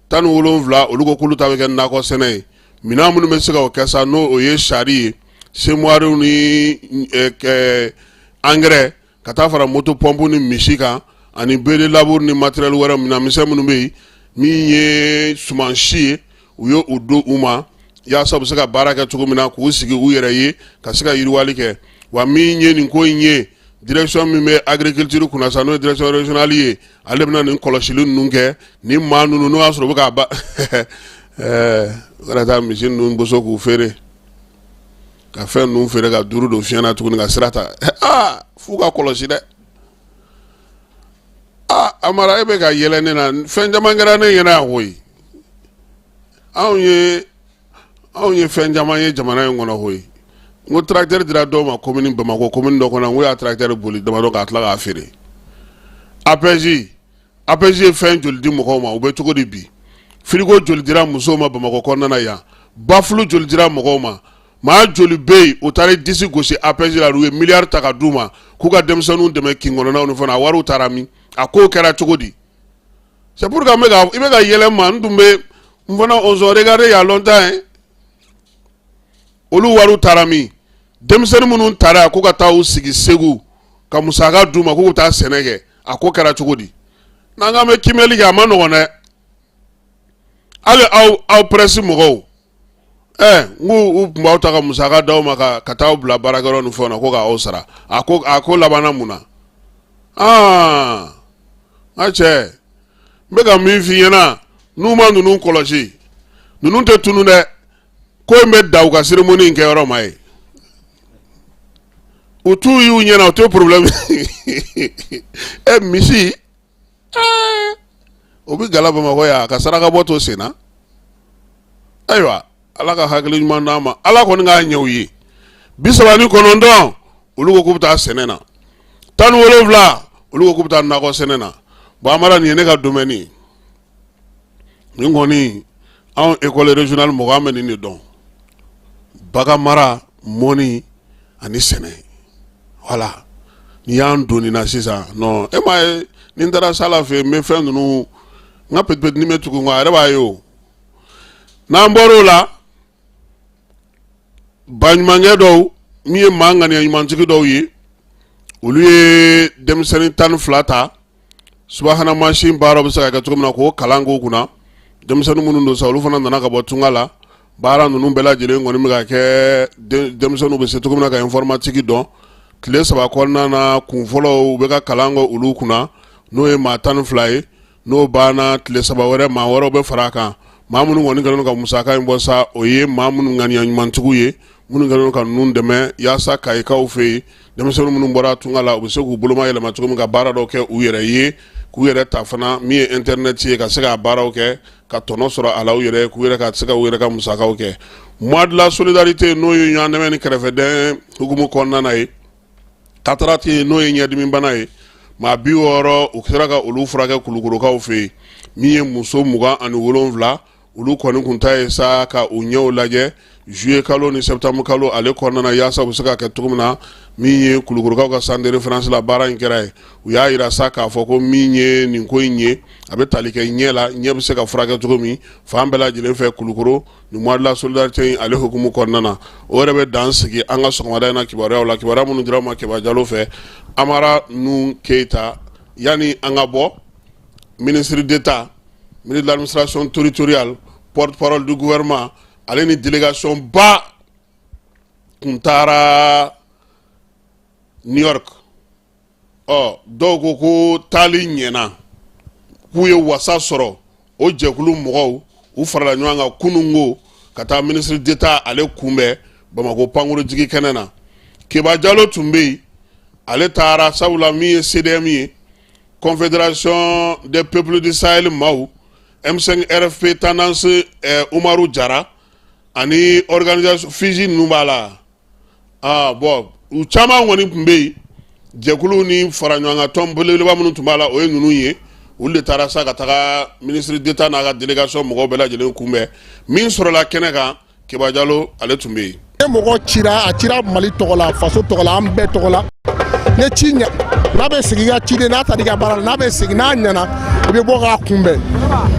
17 olu ko k'olu ta bɛ kɛ nakɔ sɛnɛ ye minɛn minnu bɛ se ka o kɛ sa n'o ye sari ye semoirew ni engrais ka taa fara moto pompe ni misi kan ani bere labour ni matériel wɛrɛ minɛnmisɛn minnu bɛ yen min ye sumansi ye u ye o do u ma yaasa u bɛ se ka baara kɛ cogo min na k'u sigi u yɛrɛ ye ka se ka yiriwali kɛ wa min ye nin ko in ye direction min bɛ agriculture kunna sa n'o ye direction régionale ye ale bɛna nin kɔlɔsili ninnu kɛ nin maa ninnu n'o y'a sɔrɔ u bɛ k'a ba u kana taa misi ninnu boso k'u feere ka fɛn ninnu feere ka duuru don fiɲɛ na tuguni ka sira ta f'u ka kɔlɔsi dɛ Amara e bɛ ka yɛlɛ ne na fɛn caman kɛra ne ɲɛna yan koyi anw ye fɛn caman ye jamana in kɔnɔ koyi n ko tracteur dira dɔw ma commune Bamako commune dɔ kɔnɔ n ko y'a tracteur boli damadɔ k'a tila k'a feere APJ ye fɛn joli di mɔgɔw ma u bɛ cogo di bi frigo joli dira musow ma Bamako kɔnɔna na yan bafulu joli dira mɔgɔw ma maa joli bɛ yen u taara disi gosi APJ la u ye miliyari ta ka d'u ma k'u ka denmisɛnninw dɛmɛ kin kɔnɔnaw ni fɛnw a wariw taara min a kow kɛra cogo di c'est pour que i bɛ ka yɛlɛ ma n tun bɛ n fana on s'en regarde il y a longtemps hein olu wariw taara min denmisɛnnin minnu taara ko ka taa u sigi Segu ka musaka d'u ma k'u ka taa sɛnɛ kɛ a ko kɛra cogo di n'an k'an bɛ kimɛli kɛ a ma nɔgɔn dɛ hali aw presse mɔgɔw n k'u tun b'aw ta ka musaka d'aw ma ka taa bila baarakɛyɔrɔ ni fɛnw na ko k'aw sara a ko labanna mun na n cɛ n bɛ ka min f'i ɲɛna n'u ma ninnu kɔlɔsi ninnu tɛ tunu dɛ ko in bɛ da u ka cérémonie in kɛ yɔrɔ ma ye u t'u y'u ɲɛna u t'o problème misi o bɛ gala Bamakɔ yan ka saraka bɔ to sen na ayiwa ala ka hakili ɲuman d'an ma ala kɔni k'a ɲɛ u ye 39 olu ko k'u bɛ taa sɛnɛ na 17 olu ko k'u bɛ taa nakɔ sɛnɛ na bon Amara nin ye ne ka domaine ye nin kɔni anw école régionale mɔgɔ an bɛ nin de dɔn bagan mara mɔni ani sɛnɛ voilà ni y'an don nin na sisan non e m'a ye ni n taara sala fɛ n bɛ fɛn ninnu n ka pɛtipɛti ni bɛ tugu n kɔ a yɛrɛ b'a ye o n'an bɔr'o la baɲumankɛ dɔw min ye maa ŋaniya ɲumantigi dɔw ye olu ye denmisɛnnin 12 ta subahana mansin baaraw bɛ se ka kɛ cogo min na k'o kalan k'u kunna denmisɛnnin minnu don sa olu fana nana ka bɔ tunga la baara ninnu bɛɛ lajɛlen kɔni bɛ ka kɛ denmisɛnninw bɛ se cogo min na ka informatique dɔn tile 3 kɔnɔna na kun fɔlɔw u bɛ ka kalan kɛ olu kunna n'o ye maa 12 ye n'o banna tile 3 wɛrɛ maa wɛrɛw bɛ fara a kan maa minnu kɔni kɛlen don ka musaka in bɔ sa o ye maa minnu ŋaniya ɲumantigiw ye minnu kɛlen ka ninnu dɛmɛ yaasa kayikaw fɛ yen denmisɛnninw minnu bɔra tunga la u bɛ se k'u boloma yɛlɛma cogo min ka baara dɔw kɛ u yɛrɛ ye k'u yɛrɛ ta fana min ye internet ye ka se ka baaraw kɛ ka tɔnɔ sɔrɔ a la u yɛrɛ k'u yɛrɛ ka se ka u yɛrɛ ka musakaw kɛ mois de la solidarité n'o ye ɲɔgɔn dɛmɛ ni kɛrɛfɛdɛn hukumu kɔnɔna ye katarati n'o ye ɲɛdimi bana ye maa 60 u sera ka olu furakɛ kulukorokaw fɛ yen min ye muso 27 olu kɔni kun ta ye sa ka u ɲɛw lajɛ juillet kalo ni septembre kalo ale kɔnɔna yaasa u bɛ se ka kɛ cogo min na min ye kulukorokaw ka centre de référence la baara in kɛra ye u y'a yira sa k'a fɔ ko min ye nin ko in ye a bɛ tali kɛ ɲɛ la ɲɛ bɛ se ka furakɛ cogo min fan bɛɛ lajɛlen fɛ kulukoro ni mois de la solidarité in ale hukumu kɔnɔna na o yɛrɛ bɛ dan sigi an ka sɔgɔmada in na kibaruyaw la kibaruya minnu dira ma Keba Jalo fɛ Amara Nu Keita yani an ka bɔ ministre d'État ministre de l'administration territoriale porte-parole du gouvernement ale ni délégation ba kun taara New York dɔw ko taali ɲɛna k'u ye wasa sɔrɔ o jɛkulu mɔgɔw u farala ɲɔgɔn kan kunungo ka taa ministre d'État ale kunbɛn Bamako pankuru jigi kɛnɛ na Keba Jalo tun bɛ yen ale taara sabula min ye CDM ye Confédération des peuples du Sahel maaw M5 RFP tendance Umaru Jara ani organisation Fiji ninnu b'a la bon u caman kɔni tun bɛ yen jɛkulu ni fara ɲɔgɔn kan tɔn belebeleba minnu tun b'a la o ye ninnu ye olu de taara sa ka taga ministre d'État n'a ka délégation mɔgɔw bɛɛ lajɛlen kunbɛn min sɔrɔla kɛnɛ kan Keba Jalo ale tun bɛ yen. ni mɔgɔ cira a cira Mali tɔgɔ la faso tɔgɔ la an bɛɛ tɔgɔ la ne ci ɲɛ n'a bɛ segin ka ciden n'a ta di ka baara la n'a bɛ segin n'a ɲɛna i bɛ bɔ k'a kunbɛn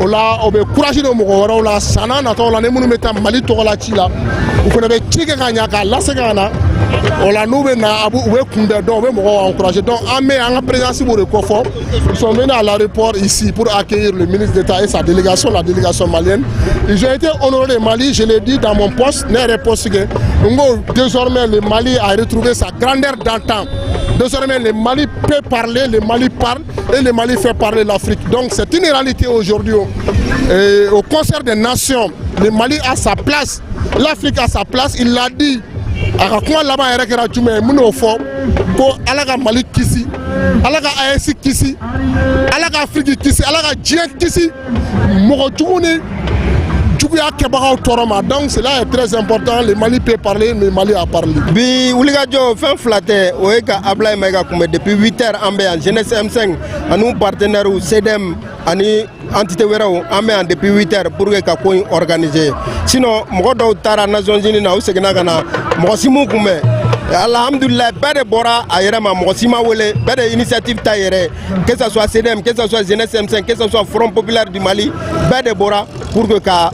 o la o bɛ courage don mɔgɔ wɛrɛw la san n'a nataw la ni minnu bɛ taa Mali tɔgɔ la ci la u fana bɛ ci kɛ ka ɲɛ k'a lase ka na o la n'u bɛ na u bɛ kunbɛn donc u bɛ mɔgɔw encourager donc an bɛ an ka présidence b'o de kofɔ ils sont venus à l'aéroport ici pour accueillir le ministre d'État et sa délégation la délégation malienne ils ont été honorés Mali je l'ai dit dans mon poste ne yɛrɛ poste kɛ n ko désormais le Mali a retrouvé sa grandeur d'antan. Désormais, le Mali peut parler, le Mali parle et le Mali fait parler l'Afrique. Donc c'est une réalité aujourd'hui. Au concert des nations, le Mali a sa place, l'Afrique a sa place, il l'a dit. A kuma laban yɛrɛ kɛra jumɛn ye mun y'o fɔ ko Ala ka Mali kisi Ala ka AES kisi Ala ka Afrique kisi Ala ka diɲɛ kisi mɔgɔ jugu ni juguya kɛbagaw tɔɔrɔ ma donc cela est très important le Mali peut parler le Mali a parlé. Bi wulikajɔ fɛn fila tɛ o ye ka Ablaye Mayiga kunbɛn depuis 8 heures an bɛ yan jeunesse M5 ani partenaires CDM ani entité wɛrɛw an bɛ yan depuis 8 heures pour que ka ko in organiser sinon mɔgɔ dɔw taara Nations Unies na u seginna ka na mɔgɔ si m'u kunbɛn alhamdulillah bɛɛ de bɔra a yɛrɛ ma mɔgɔ si ma wele bɛɛ de initiative ta yɛrɛ que ça soit CDM que ça soit jeunesse M5 que ça soit Front Populaire du Mali bɛɛ de bɔra pour que ka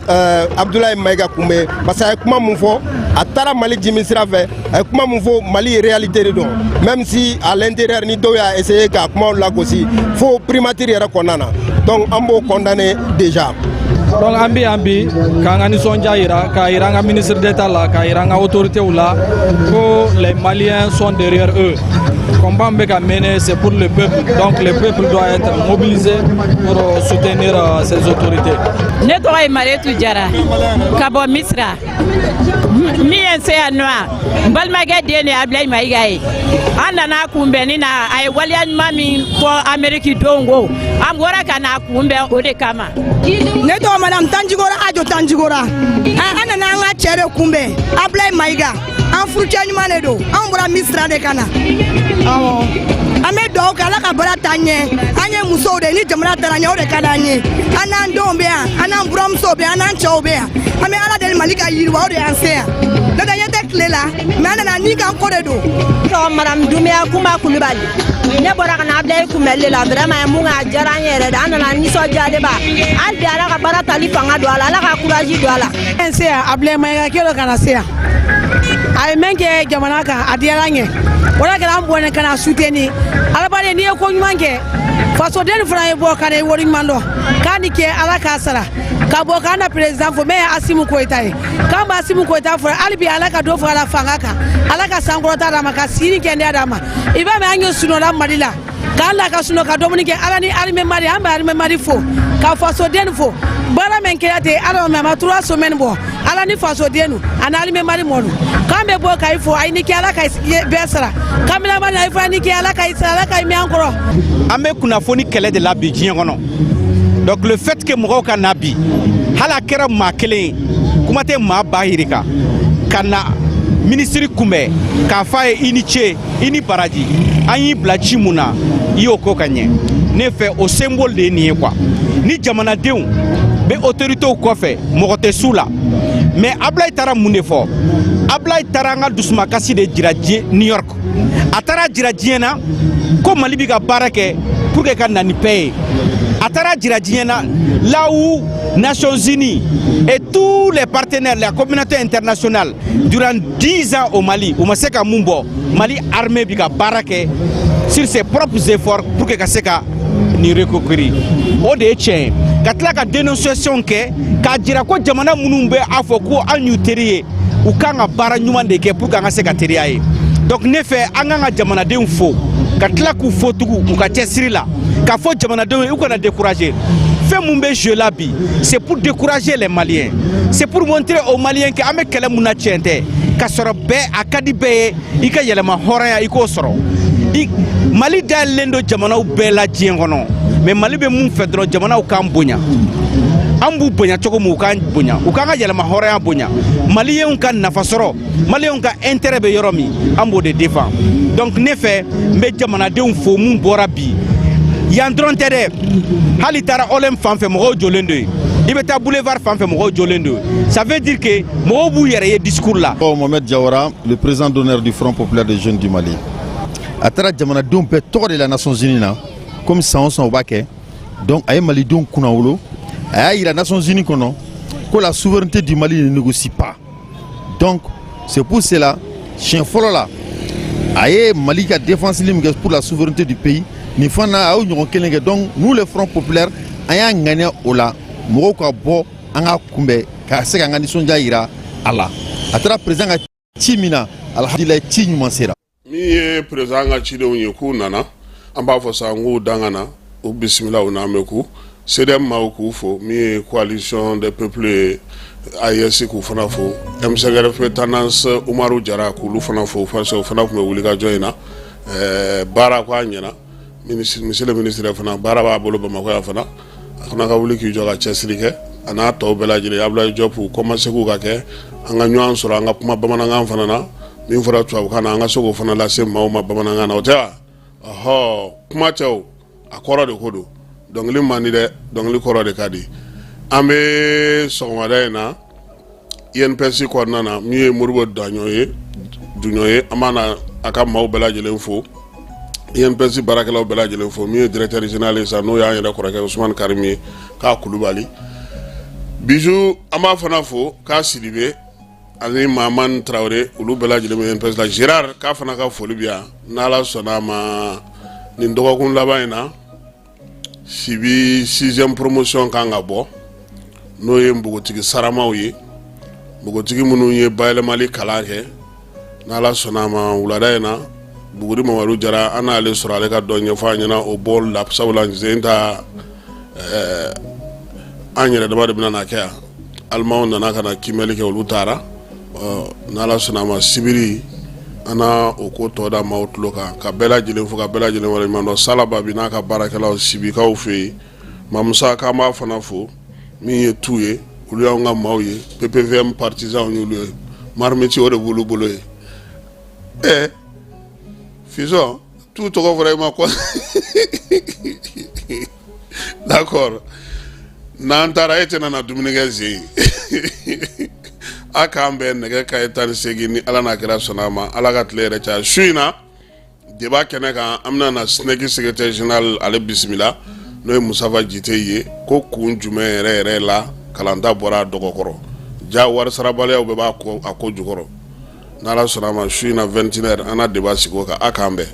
Abdoulaye Mayiga kunbɛn parce que a ye kuma mun fɔ a taara Mali jimi sira fɛ a ye kuma mun fɔ Mali ye réalité de don même si à l'intérieur ni dɔw y'a essayer ka kumaw lagosi fo primature yɛrɛ kɔnɔna na donc an b'o condamner déjà. Donc an bɛ yan bi k'an ka nisɔndiya yira k'a yira an ka ministre d'État la k'a yira an ka autorités la ko les Maliens sont derrière eux. Combat bɛ ka mener c'est pour le peuple donc le peuple doit être mobilisé pour soutenir ces autorités. Ne tɔgɔ ye Marietu Jara ka bɔ Misira min ye n se yan nɔ n balimakɛ den de ye Ablaye Mayiga ye an nana kunbɛnni na a ye waleya ɲuman min fɔ Amérique denw ko an bɔra ka na kunbɛn o de kama. Ne tɔgɔ madame Tanjigora Ajo Tanjigora an nana an ka cɛ de kunbɛn Ablaye Mayiga an furucɛ ɲuman de don an bɔra Misira de ka na an bɛ dugawu kɛ Ala ka baara taa ɲɛ an ye musow de ni jamana taara ɲɛ o de ka d'an ye an n'an denw bɛ yan an n'an buramusow bɛ yan an n'an cɛw bɛ yan an bɛ Ala deli Mali ka yiriwa o de y'an se yan n'o tɛ ɲɛ tɛ tile la mais an nana ni kan ko de don. Tɔgɔ madame Doumbia Kumba Kulibali ne bɔra ka na Ablaye kunbɛnli la vraiment mun ka diyara an yɛrɛ de an nana nisɔndiya de ba an bi Ala ka baara tali fanga don a la Ala ka courage don a la. N se yan Ablaye Mayiga kɛlen ka na se yan a ye min kɛ jamana kan a diyara an ye o de kɛra an bɔnnen ka na soutenir alabaden n'i ye ko ɲuman kɛ fasoden fana ye bɔ ka na wari ɲuman dɔn k'a ni kɛ Ala k'a sara ka bɔ k'an na président fo min ye Asimu Koyita ye k'an b'a Asimu Koyita fɔ hali bi Ala ka dɔ fɔ a la fanga kan Ala ka sankɔrɔta d'a ma ka sigi ni kɛnɛya d'a ma i b'a mɛn an ye sunɔgɔla Mali la k'an la ka sunɔgɔ ka dumuni kɛ Ala ni armée Mali an bɛ armée Mali fo ka fasoden fo baara men kɛra ten ala ma ma 3 semaines bɔ ala ni fasoden ani alimemari mɔnu kan bɛ bɔ ka i fo ayi ni kɛ ala ka bɛɛ sara kamina ma na i fa ni kɛ ala ka i sara ala ka i mɛn an kɔrɔ an bɛ kunnafoni kɛlɛ de la bi diɲɛ kɔnɔ donc le fait que mɔgɔw ka na bi hali a kɛra maa kelen kuma tɛ maa ba yirika ka na ministre kunbɛn k'a fɔ a ye i ni ce i ni baraji an y'i bila ci mun na i y'o ko ka ɲɛ ne fɛ o symbole de ye nin ye quoi ni jamanadenw bɛ autoritéw kɔfɛ mɔgɔ tɛ s'u la mais Ablaye taara mun de fɔ Ablaye taara an ka dusumakasi de jira New York a taara jira diɲɛ na ko Mali bɛ ka baara kɛ pour que ka na ni paix ye a taara jira diɲɛ na là où Nations Unies et tous les partenaires de la communauté internationale durant 10 ans au Mali u ma se ka mun bɔ Mali armée bɛ ka baara kɛ sur ses propres efforts pour que ka se ka ni reconquérir o de ye tiɲɛ ye ka tila ka dénonciation kɛ k'a jira ko jamana minnu bɛ a fɔ ko an y'u teri ye u kan ka baara ɲuman de kɛ pour que an ka se ka teriya ye donc ne fɛ an kan ka jamanadenw fo ka tila k'u fo tugun u ka cɛsiri la k'a fɔ jamanadenw ye u kana décourager fɛn mun bɛ jouer la bi c'est pour décourager les Maliens c'est pour montrer aux Maliens que an bɛ kɛlɛ mun na tiɲɛ tɛ ka sɔrɔ bɛɛ a ka di bɛɛ ye i ka yɛlɛma hɔrɔnya i k'o sɔrɔ Mali dayɛlɛlen don jamanaw bɛɛ la diɲɛ kɔnɔ mais Mali bɛ mun fɛ dɔrɔn jamanaw k'an bonya an b'u bonya cogo min u k'an bonya u k'an ka yɛlɛma hɔrɔnya bonya Maliens ka nafa sɔrɔ Maliens ka intérêt bɛ yɔrɔ min an b'o de défend donc ne fɛ n bɛ jamanadenw fo mun bɔra bi yan dɔrɔn tɛ dɛ hali taara olem fan fɛ mɔgɔw jɔlen do yen i bɛ taa boulevard fan fɛ mɔgɔw jɔlen do ça veut dire que mɔgɔw b'u yɛrɛ ye discours la. Mohamed Diawara, le président d'honneur du Front populaire des jeunes du Mali. A taara jamanadenw bɛɛ tɔgɔ de la Nations Unies na comme san o san o b'a kɛ donc a ye malidenw kunna wolo a y'a yira Nations Unies kɔnɔ ko la souveraineté du Mali ne négocie pas donc c'est pour cela siɲɛ fɔlɔ la a ye Mali ka défense min kɛ pour la souveraineté du pays nin fana a y'o ɲɔgɔn kelen kɛ donc nous les Front populaires an y'a ŋaniya o la mɔgɔw ka bɔ an ka kunbɛn ka se k'an ka nisɔndiya yira a la a taara président ka ci min na alhamdulilayi ci ɲuman sera. Min ye président ka cidenw ye k'u nana an b'a fɔ sa n k'u dangana u bisimila u n'an bɛ ku CDM maaw k'u fo min ye coalition des peuples AES k'u fana fo MCRF tendance Umaru Jara k'olu fana fo parce que o fana tun bɛ wuli ka jɔ in na baara ko a ɲɛna monsieur le ministre fana baara b'a bolo Bamakɔ yan fana a fana ka wuli k'i jɔ ka cɛsiri kɛ a n'a tɔw bɛɛ lajɛlen Ablaye Diop u commencé k'u ka kɛ an ka ɲɔgɔn sɔrɔ an ka kuma bamanankan fana na min fɔra tubabukan na an ka se k'o fana lase maaw ma bamanankan na o tɛ wa ɔhɔ kuma tɛ o a kɔrɔ de ko don dɔnkili man di dɛ dɔnkili kɔrɔ de ka di an bɛ sɔgɔmada in na INPS kɔnɔna na min ye Modibo Duɲɔ ye an b'a na a ka maaw bɛɛ lajɛlen fo INPS baarakɛlaw bɛɛ lajɛlen fo min ye directeur général ye sa n'o y'an yɛrɛ kɔrɔkɛ Usumani Karimi ye k'a Kulubali Bijou an b'a fana fo k'a Sidibe ani Maman Traoré olu bɛɛ lajɛlen bɛ INPS la Gérard k'a fana ka foli bi yan n'Ala sɔnna ma nin dɔgɔkun laban in na Sibi 6e promotion kan ka bɔ n'o ye npogotigi saramaw ye npogotigi minnu ye bayɛlɛmali kalan kɛ n'Ala sɔnna ma wulada in na Buguri Mamadu Jara an n'ale sɔrɔ ale ka dɔ ɲɛfɔ an ɲɛna o bɔl la sabula n ta an yɛrɛ dama de bɛna na kɛ yan alimaw nana ka na kimɛli kɛ olu taara n'Ala sɔnna ma sibiri an na o ko tɔ da maaw tulo kan ka bɛɛ lajɛlen fo ka bɛɛ lajɛlen waleɲuman dɔn Salaba bi n'a ka baarakɛlaw Sibikaw fɛ yen Mamusa k'an b'a fana fo min ye tu ye olu y'anw ka maaw ye PPVM partisan y'olu ye Marimeti o de b'olu bolo ye Fison tu tɔgɔ fɔra i ma quoi d'accord n'an taara e tɛna na dumuni kɛ sen a k'an bɛn nɛgɛ kanɲɛ 18 ni Ala n'a kɛra sɔnna ma Ala ka tile yɛrɛ caya su in na débat kɛnɛ kan an bɛna na SNEC secrétaire général ale bisimila n'o ye Musafa Jite ye ko kun jumɛn yɛrɛ yɛrɛ la kalanta bɔra a dɔgɔkɔrɔ ja wari sarabaliyaw bɛɛ b'a ko jukɔrɔ n'Ala sɔnna ma su in na 21h an na débat sigi o kan a k'an bɛn